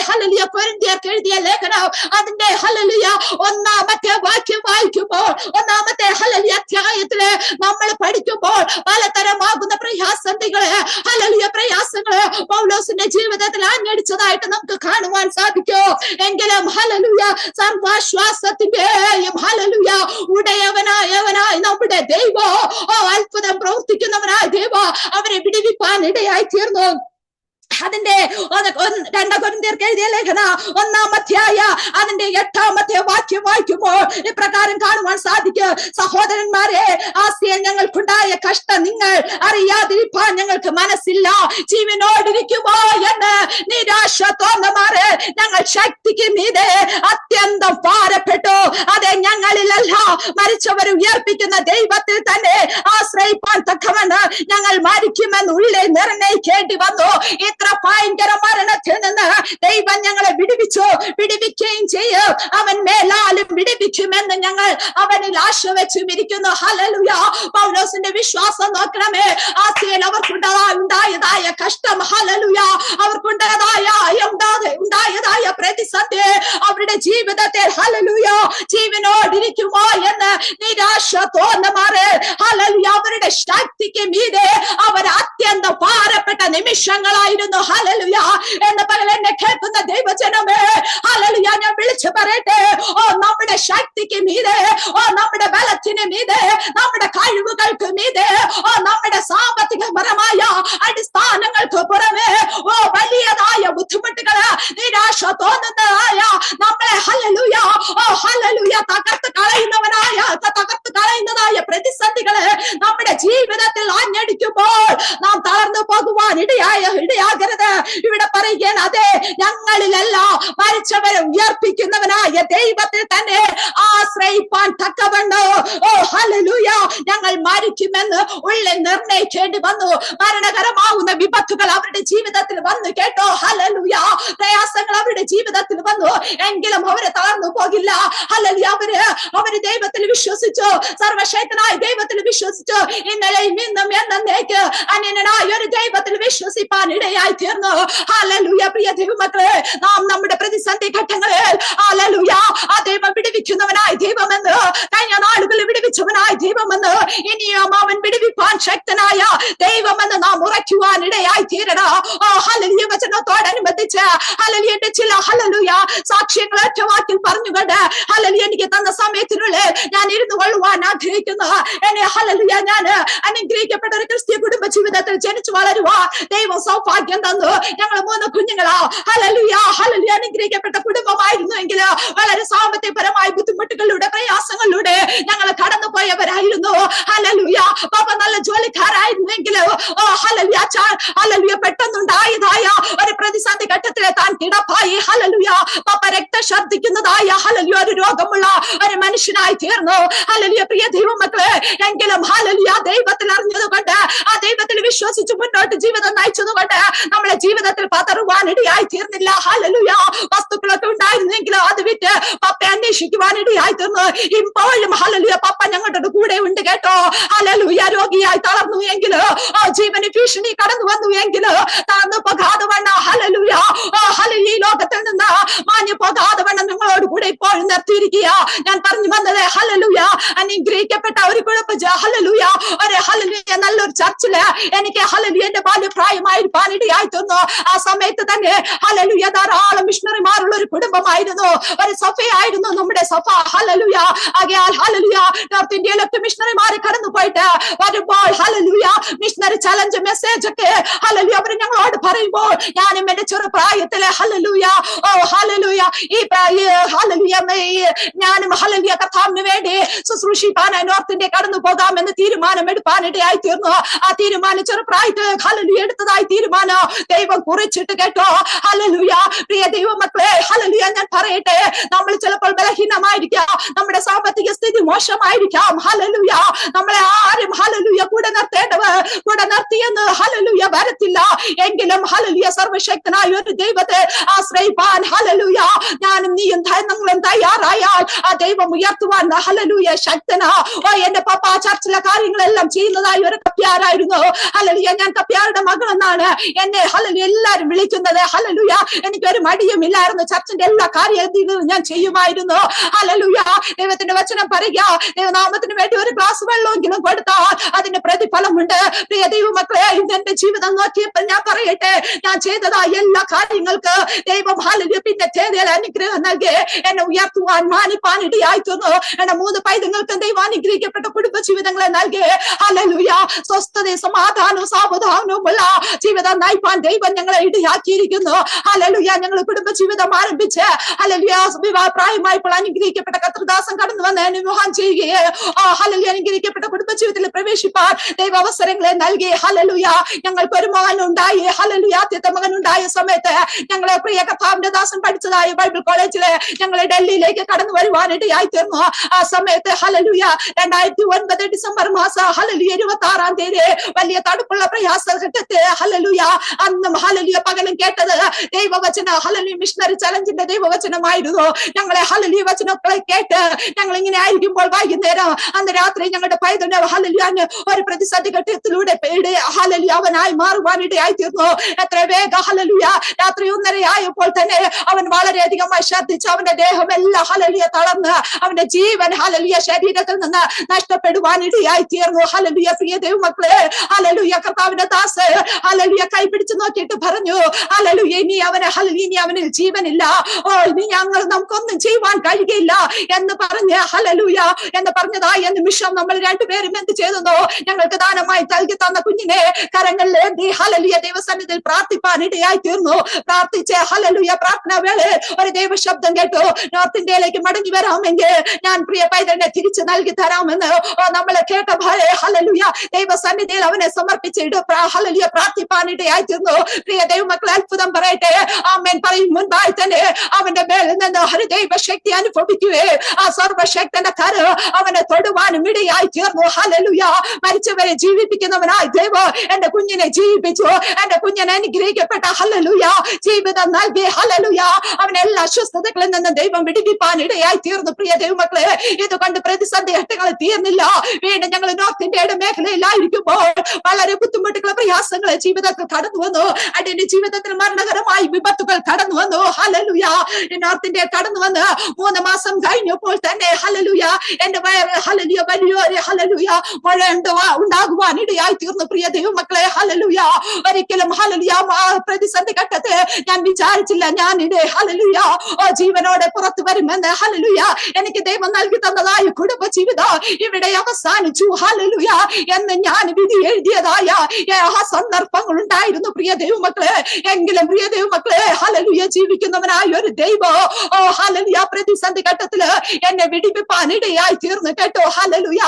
ഹല്ലേലൂയ കൊരിന്ത്യർക്ക് എഴുതിയ ലേഖനം. അതിന്റെ ഹല്ലേലൂയ 1-ാമത്തെ വാക്യം വായിക്കുമ്പോൾ, 1-ാമത്തെ ഹല്ലേലൂയ അധ്യായത്തില് നമ്മൾ പഠിക്കുമ്പോൾ പലതരമാകുന്ന പ്രയാസങ്ങള്, ഹല്ലേലൂയ പ്രയാസങ്ങള് പൗലോസിന്റെ ജീവിതത്തിൽ ആഞ്ഞടിച്ചതായിട്ട് നമുക്ക് കാണുവാൻ സാധിക്കും. എങ്കിലും ഹല്ലേലൂയ സർവാശ്വാസത്തിന്റെയും ഹല്ലേലൂയ ഉടയവനായവനായി നമ്മുടെ ദൈവം, അത്ഭുതം പ്രവർത്തിക്കുന്നവനായ ദൈവം അവരെ വിടുവിപ്പാൻ ഇടയായി തീർന്നു. അതിന്റെ 2 കൊരിന്ത്യർക്ക് എഴുതിയ ലേഖന 1-ാം അധ്യായം അതിന്റെ 8-ാമത്തെ വാക്യം വായിക്കുമ്പോൾ ഇപ്രകാരം കാണുവാൻ സാധിക്കും, സഹോദരന്മാരെ, ആസ്യയിൽ ഞങ്ങൾക്കുണ്ടായ കഷ്ടം നിങ്ങൾ അറിയാതിരിപ്പാൻ ഞങ്ങൾക്ക് മനസ്സില്ല. ജീവനോടിരിക്കുമോ എന്ന് നിരാശ തോന്നുമാറ് ഞങ്ങൾ ശക്തിക്ക് മീതെ അത്യന്തം ഭാരപ്പെട്ടു. അതെ, ഞങ്ങളിലല്ല, മരിച്ചവർ ഉയർപ്പിക്കുന്ന ദൈവത്തിൽ തന്നെ ആശ്രയിപ്പാൻ തക്കവണ്ണം ഞങ്ങൾ മരിക്കുമെന്ന് ഉള്ളിൽ നിർണയിക്കേണ്ടി വന്നു. ഇത്ര ഭയങ്കര മരണത്തിൽ നിന്ന് ദൈവം ഞങ്ങളെ വിടുവിക്കുകയും ചെയ്യും. അവൻ മേലാലും വിടുവിക്കുമെന്ന് ഞങ്ങൾ അവനിൽ ആശ വെച്ചുമിരിക്കുന്നു. ഹല്ലേലൂയ, പൗലോസിന്റെ വിശ്വാസം നോക്കണമേ. ആസ്യയിൽ അവർക്കുണ്ടായതായ കഷ്ടം, ഹല്ലേലൂയ, അവർക്കുണ്ടായതായ പ്രതിസന്ധി അവരുടെ ജീവിതത്തിൽ, ഹല്ലേലൂയ, ജീവനോടിരിക്കുമോ എന്ന് നിരാശ തോന്നുമാറ്, ഹല്ലേലൂയ, അവരുടെ ശക്തിക്ക് മീതെ അവർ അത്യന്തം ഭാരപ്പെട്ട നിമിഷങ്ങളായിരുന്നു. ഹല്ലേലൂയ എന്ന് പകൽ എന്നെ കേൾക്കുന്ന ദൈവജനമേ, ഹല്ലേലൂയ, ഞാൻ വിളിച്ചു പറയട്ടെ, നമ്മുടെ ശക്തിക്ക് മീതെ, നമ്മുടെ ബലത്തിന് മീതെ, നമ്മുടെ കഴിവുകൾക്ക് മീതെ, നമ്മുടെ സാമ്പത്തികപരമായ അടിസ്ഥാനങ്ങൾക്ക് പുറമെ വലിയതായ ബുദ്ധിമുട്ടുകള്, നിരാശ തോന്നുന്നതായ നമ്മളെ ഹല്ലേലൂയ തകർത്ത് കളയുന്നതായ വിവിധങ്ങളായ പ്രതിസന്ധികള് നമ്മുടെ ജീവിതത്തിൽ ആഞ്ഞടിക്കുമ്പോൾ നാം തളർന്നു പോകുവാൻ ഇടയാകരുത്. ഇവിടെ പറയുകയാണ്, അതെ, ഞങ്ങളിലല്ല മരിച്ചവരെ ഉയർപ്പിക്കുന്നവനായ ദൈവത്തിൽ തന്നെ ആശ്രയിപ്പാൻ തക്കവണ്ണോ, ഓ ഹല്ലേലൂയ, ഞങ്ങൾ മരിക്കുമെന്ന് ഉള്ളിൽ നിർണയിക്കേണ്ടി വന്നു. മരണകരമാവുന്ന വിപത്തുകൾ അവരുടെ ജീവിതത്തിൽ വന്നു, കേട്ടോ, ഹല്ലേലൂയ. പ്രയാസങ്ങൾ അവരുടെ ജീവിതത്തിൽ വന്നു, എങ്കിലും അവര് തളർന്നു പോകില്ല. ഹല്ലേലൂയ. അവര് ദൈവത്തിൽ വിശ്വസിച്ചു, സർവശക്തനായ ദൈവത്തിൽ വിശ്വസിച്ചു. ഇന്നലെയും ഇന്നും എന്നേക്ക് അന്യനായ ഒരു ദൈവത്തിൽ വിശ്വസിപ്പാൻ ഇടയായി തീർന്നു. ഹല്ലേലൂയ. പ്രിയ ദൈവമക്കളെ, നാം നമ്മുടെ പ്രതിസന്ധി ഘട്ടങ്ങളിൽ ഹല്ലേലൂയ ആ ദൈവം വിടുവിക്കുന്നവനായ ദൈവമെന്ന്, കഴിഞ്ഞ നാളുകളിൽ വിടുവിച്ചവനായ ദൈവമെന്ന്, ഇനിയും അവൻ വിടുവിപ്പാൻ ശക്തനായ ദൈവമെന്ന് നാം ഉറയ്ക്കുവാൻ ഇടയായി തീരണം. ഹല്ലേലൂയ. വചനത്തോടനുബന്ധിച്ച് ഹല്ലേലൂയ ചില ഹല്ലേലൂയ സാക്ഷ്യങ്ങൾ ഒറ്റവാക്കിൽ പറഞ്ഞുകൊണ്ട് ഹല്ലേലൂയ എനിക്ക് തന്ന സമയത്തിനുള്ളിൽ ഞാൻ ഇരുന്നു കൊള്ളുവാൻ ആഗ്രഹിക്കുന്നു. എന്നെ ഹല്ലേലൂയ ഞാൻ അനുഗ്രഹിക്കപ്പെട്ട ഒരു ക്രിസ്ത്യ കുടുംബ ജീവിതത്തിൽ ജനിച്ചു വളരുവാ ദൈവം സൗഭാഗ്യം തന്നു. ഞങ്ങൾ 3 കുഞ്ഞുങ്ങളാ. ഹല്ലേലൂയ. ഹല്ലേലൂയ. അനുഗ്രഹിക്കപ്പെട്ട കുടുംബമായിരുന്നുവെങ്കിൽ വളരെ സാമ്പത്തികപരമായ ബുദ്ധിമുട്ടുകളിലൂടെ പ്രയാസങ്ങളിലൂടെ ഞങ്ങൾ കടന്നുപോയവരായിരുന്നു. ഹല്ലേലൂയ. പാപ്പ നല്ല ജോലിക്കാരായിരുന്നെങ്കിൽ ഹല്ലേലൂയ ഹല്ലേലൂയ പെട്ടെന്നുണ്ടായതായ ഒരു പ്രതിസന്ധി ഘട്ടത്തിലെ താൻ കിടപ്പായി. ഹല്ലേലൂയ. പാപ്പ രക്തം ഛർദ്ദിക്കുന്നതായ ഹല്ലേലൂയ ഒരു രോഗമുള്ള ഒരു മനുഷ്യനായി തീർന്നു. ഹല്ലേലൂയ. പ്രിയ ദൈവമക്കളെ, എങ്കിലും ഹല്ലേലൂയ ദൈവത്തിൽ അറിഞ്ഞതുകൊണ്ട്, ആ ദൈവത്തിൽ വിശ്വസിച്ച് മുന്നോട്ട് ജീവിതം നയിച്ചതുകൊണ്ട് നമ്മളെ ജീവിതത്തിൽ പതറുവാൻ ഇടയായി തീർന്നില്ല. ഹല്ലേലൂയ. വസ്തുക്കളൊക്കെ ഉണ്ടായിരുന്നെങ്കിലും അത് വിറ്റ് പപ്പ അന്വേഷിക്കുവാൻ ഇടയായി തീർന്നു. ഇപ്പോഴും ഹല്ലേലൂയ പപ്പ ഞങ്ങളുടെ കൂടെ ഉണ്ട്, കേട്ടോ. ഹല്ലേലൂയ. രോഗിയായി തളർന്നു എങ്കിലോ, ജീവന് ഭീഷണി കടന്നു വന്നു എങ്കിലോ താഴ്ന്നു പോകാതെ വണ്ണം ഹല്ലേലൂയ ഹല്ലേലൂയ ഈ ലോകത്തിൽ നിന്ന് മാഞ്ഞു പോകാതെ വണ്ണം നിങ്ങളോട് കൂടെ ഇപ്പോഴും നിർത്തിയിരിക്കുക. ഞാൻ പറഞ്ഞു വന്നത് ഹല്ലേലൂയ അനുഗ്രഹിക്കപ്പെട്ട ഒരു കുടുംബ ഹല്ലേലൂയ ഒരു ഹല്ലേലൂയ നല്ലൊരു ചർച്ചില് എനിക്ക് ഹല്ലേലൂയ എന്റെ ബാല്യപ്രായമായിരിക്കാൻ ഇടയായി തീർന്നു. ആ സമയത്ത് തന്നെ ഹല്ലേലൂയ ധാരാളം മിഷണറിമാരുള്ള ഒരു കുടുംബമായിരുന്നു, ഒരു സഭയായിരുന്നു നമ്മുടെ സഭ. ഹല്ലേലൂയ. ആകയാൽ ഹല്ലേലൂയ നോർത്ത് ഇന്ത്യയിലൊക്കെ മിഷണറിമാരെ കടന്നു പോയിട്ട് വരുമ്പോൾ ഹല്ലേലൂയ മിഷണറി ചലഞ്ച് മെസ്സേജ് ഒക്കെ ഹല്ലേലൂയ അവർ ഞങ്ങളോട് പറയുമ്പോൾ ഞാനും എന്റെ ചെറുപ്രായത്തിലെ ഹല്ലേലൂയ ഹല്ലേലൂയ ഈ ഹല്ലേലൂയ ഞാനും ഹല്ലേലൂയ കർത്താവിന് വേണ്ടി ശുശ്രൂഷിപ്പാൻ നോർത്ത് ഇന്ത്യ കടന്നു പോകാമെന്ന് തീരുമാനം എടുപ്പാനിടയായി തീർന്നു. ആ തീരുമാനം ചെറുപ്രായത്തിൽ ഹല്ലേലൂയ എടുത്തതായി തീരുമാനം ദൈവം കുറിച്ചിട്ട്, കേട്ടോ. ഹല്ലേലൂയ. പ്രിയ ദൈവമക്കളെ, ഹല്ലേലൂയ ഞാൻ പറയട്ടെ, നമ്മൾ ചിലപ്പോൾ ബലഹീനമായിരിക്കാം, നമ്മുടെ സാമ്പത്തിക സ്ഥിതി മോശമായിരിക്കാം. ഹല്ലേലൂയ. നമ്മളെ ആരും ഹല്ലേലൂയ കൂടെ നിർത്തിയെന്ന് ഹല്ലേലൂയ വരത്തില്ല. എങ്കിലും ഹല്ലേലൂയ സർവശക്തനായ ഒരു ദൈവത്തെ ആശ്രയിപ്പാൻ ഹല്ലേലൂയ ഞാനും നീയും ഞങ്ങളും തയ്യാറായാൽ ആ ദൈവം ഉയർത്തുവാൻ ഹല്ലേലൂയ ശക്തനാ. എന്റെ പപ്പ ചർച്ചിലെ കാര്യങ്ങളെല്ലാം ചെയ്യുന്നതായി ഒരു കപ്പ്യാരായിരുന്നു. ഹല്ലേലൂയ. ഞാൻ കപ്പ്യാരുടെ മകളെന്നാണ് എന്നെ ഹല്ലേലൂയ എല്ലാരും വിളിക്കുന്നത്. ഹല്ലേലൂയ. എനിക്കൊരു മടിയുമില്ലായിരുന്നു. ചർച്ചിന്റെ എല്ലാ കാര്യങ്ങളും ഞാൻ ചെയ്യുമായിരുന്നു. ഹല്ലേലൂയ. ദൈവത്തിന്റെ വചനം പറയുക, ദൈവനാമത്തിന് വേണ്ടി ഒരു ഗ്ലാസ് വെള്ളമെങ്കിലും കൊടുത്താൽ അതിന്റെ പ്രതിഫലമുണ്ട്. പ്രിയ ദൈവമക്കളെ, ഇതെന്റെ ജീവിതം നോക്കിയപ്പോൾ ഞാൻ പറയട്ടെ, ഞാൻ ചെയ്തതായ എല്ലാ കാര്യങ്ങൾക്ക് ദൈവം ഹല്ലേലൂയ പിന്നെ അനുഗ്രഹം നൽകി എന്നെ ഉയർത്തുവാൻ മാനിപ്പാൻ ഇടയായി തീർന്നു. എന്റെ 3 പൈതങ്ങൾക്ക് ദൈവം അനുഗ്രഹിക്കപ്പെട്ട കുടുംബ ജീവിതങ്ങളെ നൽകി ഹല്ലേലൂയ സ്വസ്ഥതയും സമാധാനവും സാവധാനവുമുള്ള ജീവിതം നയിപ്പാൻ ദൈവം ഞങ്ങളെ ഇടയാക്കിയിരിക്കുന്നു. ഹല്ലേലൂയ. ഞങ്ങൾ കുടുംബ ജീവിതം ആരംഭിച്ച് ഹല്ലേലൂയ വിവാഹപ്രായമായപ്പോൾ അനുഗ്രഹിക്കപ്പെട്ട കർത്തൃദാസൻ കടന്നു വന്ന് എന്നെ വിവാഹം ചെയ്യുകയും ഹല്ലേലൂയ അനുഗ്രഹിക്കപ്പെട്ട കുടുംബ ജീവിതത്തിൽ പ്രവേശിപ്പാൻ ദൈവ അവസരങ്ങളെ നൽകി. ഹല്ലേലൂയ. ഞങ്ങൾക്ക് ഒരു മകനുണ്ടായി. ഹല്ലേലൂയ. ആദ്യത്തെ മകനുണ്ടായ സമയത്ത് ഞങ്ങളെ പ്രിയ കർത്താവിന്റെ ദാസൻ പഠിച്ചതായ ബൈബിൾ കോളേജില് ഞങ്ങളെ ഡൽഹിയിലേക്ക് കടന്നു വരുവാനിടയായി തീർന്നു. ആ സമയത്ത് ഹല്ലേലൂയ 2009 ഡിസംബർ മാസം ഹല്ലേലൂയ 26-ാം തീയതി വലിയ തടുപ്പുള്ള പ്രയാസ ഘട്ടത്തിൽ ഹല്ലേലൂയ അന്നും ഹല്ലേലൂയ പകലും കേട്ടത് ദൈവവചന ഹല്ലേലൂയ മിഷണറി ചലഞ്ചിന്റെ ദൈവവചനമായിരുന്നു. ഞങ്ങളെ ഹല്ലേലൂയ വചനങ്ങളെ കേട്ട് ഞങ്ങൾ ഇങ്ങനെ ആയിരിക്കുമ്പോൾ വൈകുന്നേരം അന്ന് രാത്രി ഞങ്ങളുടെ പൈതൃക ഹല്ലേലൂയ ഒരു പ്രതിസന്ധി ഘട്ടത്തിലൂടെ ഹല്ലേലൂയ അവനായി മാറുവാനിടയായി തീർന്നു. എത്ര വേഗം ഹല്ലേലൂയ രാത്രി 1:30 തന്നെ അവൻ വളരെയധികമായി ശ്രദ്ധിച്ചു. അവന്റെ ദേഹമെല്ലാം ഹല്ലേലൂയ തളർന്ന് അവന്റെ ജീവൻ ഹല്ലേലൂയ ശരീരത്തിൽ നിന്ന് നഷ്ടപ്പെടുവാനിടയായി തീർന്നു. ഹല്ലേലൂയ. പ്രിയ ദൈവമക്കളെ, ഹല്ലേലൂയ കർത്താവിന്റെ ദാസ് ഹല്ലേലൂയ കൈപിടിച്ച് നോക്കിയിട്ട് പറഞ്ഞു, ഹല്ലേലൂയ ഇനി അവനിൽ ജീവനില്ല. ഇനി നമുക്കൊന്നും ചെയ്യുവാൻ കഴിയില്ല എന്ന് പറഞ്ഞ് ഹല്ലേലൂയ എന്ന് പറഞ്ഞതായ നിമിഷം നമ്മൾ രണ്ടുപേരും എന്ത് ചെയ്തെന്നോ, ഞങ്ങൾക്ക് ദാനമായി നൽകി തന്ന കുഞ്ഞിനെ കരങ്ങളിലേന്തി ഹല്ലേലൂയ ദൈവസന്നിധിയിൽ പ്രാർത്ഥിപ്പാൻ ഇടയായി തീർന്നു. പ്രാർത്ഥിച്ച് ഹല്ലേലൂയ പ്രാർത്ഥന വേള ഒരു ദൈവശബ്ദം കേട്ടു, നോർത്ത് ഇന്ത്യയിലേക്ക് മടങ്ങി വരാമെങ്കിൽ ഞാൻ പ്രിയ പൈതലിനെ തിരിച്ചു നൽകി തരാമെന്ന് നമ്മളെ കേട്ട പോലെ ഹല്ലേലൂയ ദൈവസന്നിധിയിൽ അവനെ സമർപ്പിച്ചിട്ട് ഹല്ലേലൂയ പ്രാർത്ഥിപ്പാൻ ഇടയായി തീർന്നു. പ്രിയ ദൈവമക്കളെ, അത്ഭുതം പറയട്ടെ, ആമേൻ പറയും മുൻപായി തന്നെ അവന്റെ മേലിൽ നിന്ന് ഒരു ദൈവശക്തി അനുഭവിക്കുകയും ആ സർവശക്തന്റെ കര അവനെ തൊടുവാനും ഇടയായി തീർന്നു. ഹല്ലേലൂയ. മരിച്ചവരെ ജീവിപ്പിക്കുന്നവനായി ദൈവം എന്റെ കുഞ്ഞിനെ ജീവിപ്പിച്ചു. എന്റെ കുഞ്ഞിനെ അനുഗ്രഹിക്കപ്പെട്ട ഹല്ലേലൂയ ജീവിതം നൽകി. ഹല്ലേലൂയ. അവനെ എല്ലാ അസ്വസ്ഥതകളിൽ നിന്ന് ദൈവം വിടിപ്പിപ്പാൻ ഇടയായി തീർന്നു. പ്രിയ ദൈവമക്കളെ, ഇതുകൊണ്ട് പ്രതിസന്ധി ഘട്ടങ്ങൾ തീർന്നില്ല. വീണ്ടും ഞങ്ങൾ നോർത്ത് ഇന്ത്യയുടെ മേഖലയിലായിരിക്കുമ്പോൾ വളരെ ബുദ്ധിമുട്ടുകളും പ്രയാസങ്ങളെ ജീവിതത്തിൽ കടന്നു വന്നു. അതിന്റെ ജീവിതത്തിൽ മരണകരമായ വിപത്തുകൾ കടന്നു വന്നു. ഹല്ലേലൂയ. നോർത്ത് ഇന്ത്യ കടന്നു വന്ന് 3 മാസം കഴിഞ്ഞപ്പോൾ തന്നെ ഹല്ലേലൂയ എന്റെ വയറ് ഹല്ലേലൂയ വലിയൊരു ഹല്ലേലൂയ മഴ ഉണ്ടാകുവാൻ ഇടയായി തീർന്നു. പ്രിയ ദൈവമക്കളെ, ഹല്ലേലൂയ ഒരിക്കലും ഹല്ലേലൂയ പ്രതിസന്ധി ഘട്ടത്തെ ഞാൻ വിചാരിച്ചില്ല ഞാൻ ഇത് ഹല്ലേലൂയ ജീവനോടെ പുറത്തു വരുമെന്ന്. ഹല്ലേലൂയ എനിക്ക് ദൈവം നൽകി തന്നതായ കുടുംബ ജീവിതം ഇവിടെ അവസാനിച്ചു. ഹല്ലേലൂയ എന്ന് ഞാൻ വിധി എഴുതിയതായ ആ സന്ദർഭങ്ങൾ ഉണ്ടായിരുന്നു പ്രിയ ദൈവമക്കളെ. എങ്കിലും പ്രിയ ദൈവമക്കളെ, ഹല്ലേലൂയ ജീവിക്കുന്നവനായ ഒരു ദൈവം ഹല്ലേലൂയ പ്രതിസന്ധി ഘട്ടത്തില് എന്നെ വിടിപ്പിപ്പാൻ ഇടയായി തീർന്നു കേട്ടോ. ഹല്ലേലൂയ.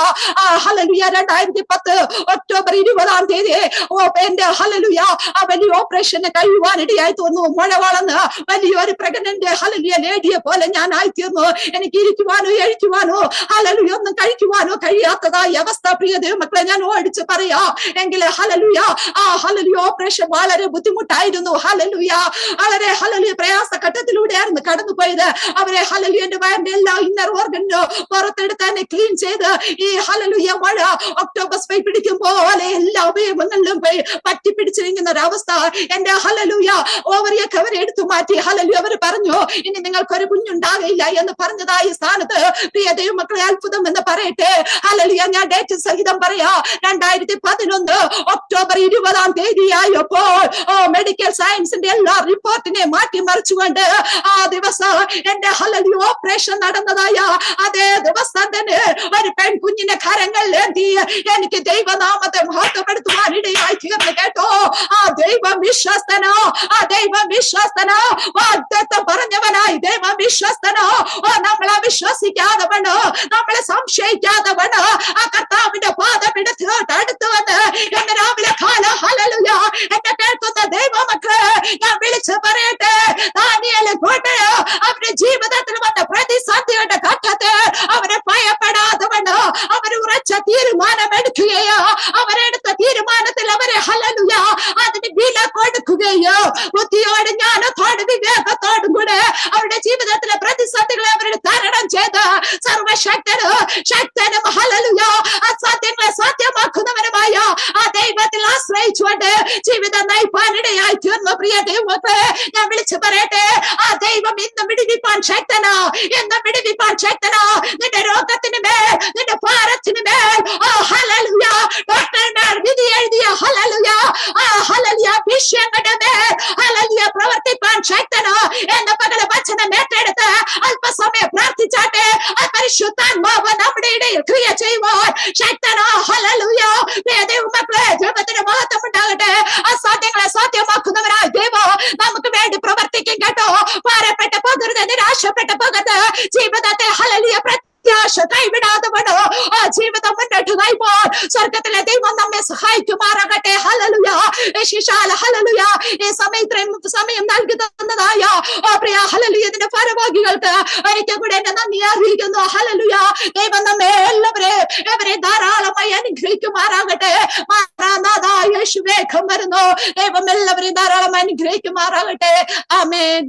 ഹല്ലേലൂയ 2010 ഒക്ടോബർ 20 എന്റെ ഹല്ലേലൂയ ആ വലിയ ഓപ്പറേഷന് കഴിയുവാൻ ഇടയായി തീർന്നു. മഴ വളർന്ന് വലിയൊരു പ്രഗ്നന്റ് ഹല്ലേലൂയ ലേഡിയെ പോലെ ഞാൻ ആയിത്തീർന്നു. എനിക്ക് ഇരിക്കുവാനോ എഴിക്കുവാനോ ഹല്ലേലൂയ ഒന്നും കഴിക്കുവാനോ കഴിയാത്തതായ അവസ്ഥ പ്രിയ ദൈവമക്കളെ ഞാൻ ഓടിച്ച് പറയാ. എങ്കിലും ഹല്ലേലൂയ ഹല്ലേലൂയ ഓപ്പറേഷൻ വളരെ ബുദ്ധിമുട്ടായിരുന്നു. ഹല്ലേലൂയ വളരെ ഹല്ലേലൂയ പ്രയാസ ഘട്ടത്തിലൂടെയായിരുന്നു കടന്നുപോയത്. അവരെ ഹല്ലേലൂയ എന്റെ വയറിന്റെ എല്ലാ ഇന്നർ ഓർഗനും പുറത്തെടുത്ത് തന്നെ ക്ലീൻ ചെയ്ത് ഈ ഹല്ലേലൂയ മഴ ഒക്ടോബർ സ്പൈ പിടിക്കുമ്പോൾ എല്ലാ അവയവങ്ങളിലും പോയി പറ്റിപ്പിടിച്ചിരിക്കുന്ന ഒരു അവസ്ഥ. എന്റെ ഹല്ലേലൂയ ഓവറിയൊക്കെ അവരെ എടുത്തു മാറ്റി. ഹല്ലേലൂയ അവർ പറഞ്ഞു ഇനി നിങ്ങൾക്കൊരു കുഞ്ഞുണ്ടാകില്ല എന്ന് പറഞ്ഞതായി സ്ഥാനത്ത് പ്രിയ ദൈവമക്കളെ അത്ഭുതം എന്ന് പറയട്ടെ. ഹല്ലേലൂയ ഞാൻ ഡേറ്റ് സഹിതം പറയാ. 2011 ഒക്ടോബർ 20 ആയപ്പോൾ മെഡിക്കൽ സയൻസിന്റെ എല്ലാ റിപ്പോർട്ടിനെ മാറ്റിമറിച്ചുകൊണ്ട് ആ ദിവസം എന്റെ ഹല്ലേലൂയ ഓപ്പറേഷൻ നടന്നതായ അതേ ദിവസം തന്നെ ഒരു പെൺകുഞ്ഞിന്റെ കരങ്ങളിലേന്തി എനിക്ക് ദൈവനാമത്തെ മഹത്വപ്പെടുത്തുവാൻ ഇടയായി തീർന്നു കേട്ടോ. ആ ദൈവം വിശ്വസ്തനോ, ആ ദൈവം വിശ്വസ്തനോ, വാഗ്ദത്തം പറഞ്ഞവനായി ദൈവം വിശ്വസ്തനോ. നമ്മളെ വിശ്വസിക്കാതെ വേണോ, നമ്മളെ സംശയിക്കാതെ വേണോ ആ കർത്താവിന്റെ പാദപീഠത്തിലോട്ട് അടുത്ത് വന്ന് എന്നെ രാവിലെ കാലം ഹല്ലേലൂയ എന്നെ കേൾക്കുന്ന ദൈവമക്കളെ ഞാൻ വിളിച്ച് പറയട്ടെ, ദാനിയേൽ കോട്ടയോ അവരുടെ ജീവിതത്തിൽ വന്ന പ്രതിസന്ധിയുടെ ഘട്ടത്തെ അവരെ ഭയപ്പെടാതെ വേണോ അവർ ഉറച്ച തീരുമാനം എടുക്കുകയോ അവരെടുത്ത തീരുമാനത്തിൽ അവരെ ഹല്ലേലൂയ അതിന് വില കൊടുക്കുകയോ ബുദ്ധിയോട് ജ്ഞാനത്തോട് വിവേകത്തോടും കൂടെ അവരുടെ ജീവിതത്തിലെ പ്രതിസന്ധികളെ അവരുടെ തരണം ചെയ്ത് ശക്തനും ഹല്ലേലൂയ അസാധ്യങ്ങളെ സാധ്യമാക്കുന്നവനുമായ ആ ദൈവത്തിൽ ആശ്രയിച്ചുകൊണ്ട് ജീവിതം നയിപ്പാനിടയായി തീർന്നു. പ്രിയ ദൈവമക്കളെ ഞാൻ വിളിച്ചു പറയട്ടെ, ആ ദൈവം ഇന്നും വിടുവിപ്പാൻ ശക്തനാ, എന്നും വിടുവിപ്പാൻ ശക്തനാ. നിന്റെ രോഗത്തിന് മേൽ, നിന്റെ ഭാരത്തിന് മേൽ ഹല്ലേലൂയ ഡോക്ടർമാർ വിധി എഴുതിയ ഹല്ലേലൂയ ഹല്ലേലൂയ വിഷയങ്ങളുടെ മേൽ ഹല്ലേലൂയ പ്രവർത്തിപ്പാൻ ശക്തനാ എന്ന പകല വചനം ഏറ്റെടുത്ത് അല്പസമയം പ്രാർത്ഥിച്ചാട്ടെ. പരിശുദ്ധാത്മാവ് നമ്മുടെ ഇടയിൽ ക്രിയ ചെയ്യുവാൻ ശക്തനാ. ഹല്ലേലൂയ. ദൈവമക്കളെ ദൈവത്തിന്റെ മഹത്വം ഉണ്ടാകട്ടെ. അസാധ്യങ്ങളെ സാധ്യമാക്കുന്നവരായ ദൈവം നമുക്ക് വേണ്ടി പ്രവർത്തിക്കും കേട്ടോ. ഭാരപ്പെട്ട് പോകരുത്, നിരാശപ്പെട്ട് പോകരുത്. ജീവിതത്തെ ഹല്ലേലൂയ പ്രത്യാശ കൈവിടാതെ വേണോ ആ ജീവിതം മുന്നോട്ട് നയിപ്പോൾ സ്വർഗത്തിലെ ദൈവം നമ്മെ സഹായിക്കുമാറാകട്ടെ. ഹല്ലേലൂയ. ശിശാല ഹല്ലേലൂയ ഈ സമയം നൽകി തന്നതായ പ്രിയ ഹല്ലേലൂയ ഇതിന്റെ ഭാരവാഹികൾക്ക് ഒരിക്കൽ കൂടെ എന്നെ നന്ദി അറിയിക്കുന്നു. ഹല്ലേലൂയ. ദൈവം നമ്മെ എല്ലാവരെയും ധാരാളമായി അനുഗ്രഹിക്കുമാറാകട്ടെ. യേശുവേ വരുന്നു. ദൈവം എല്ലാവരെയും ധാരാളമായി അനുഗ്രഹിക്കുമാറാകട്ടെ. ആമേൻ.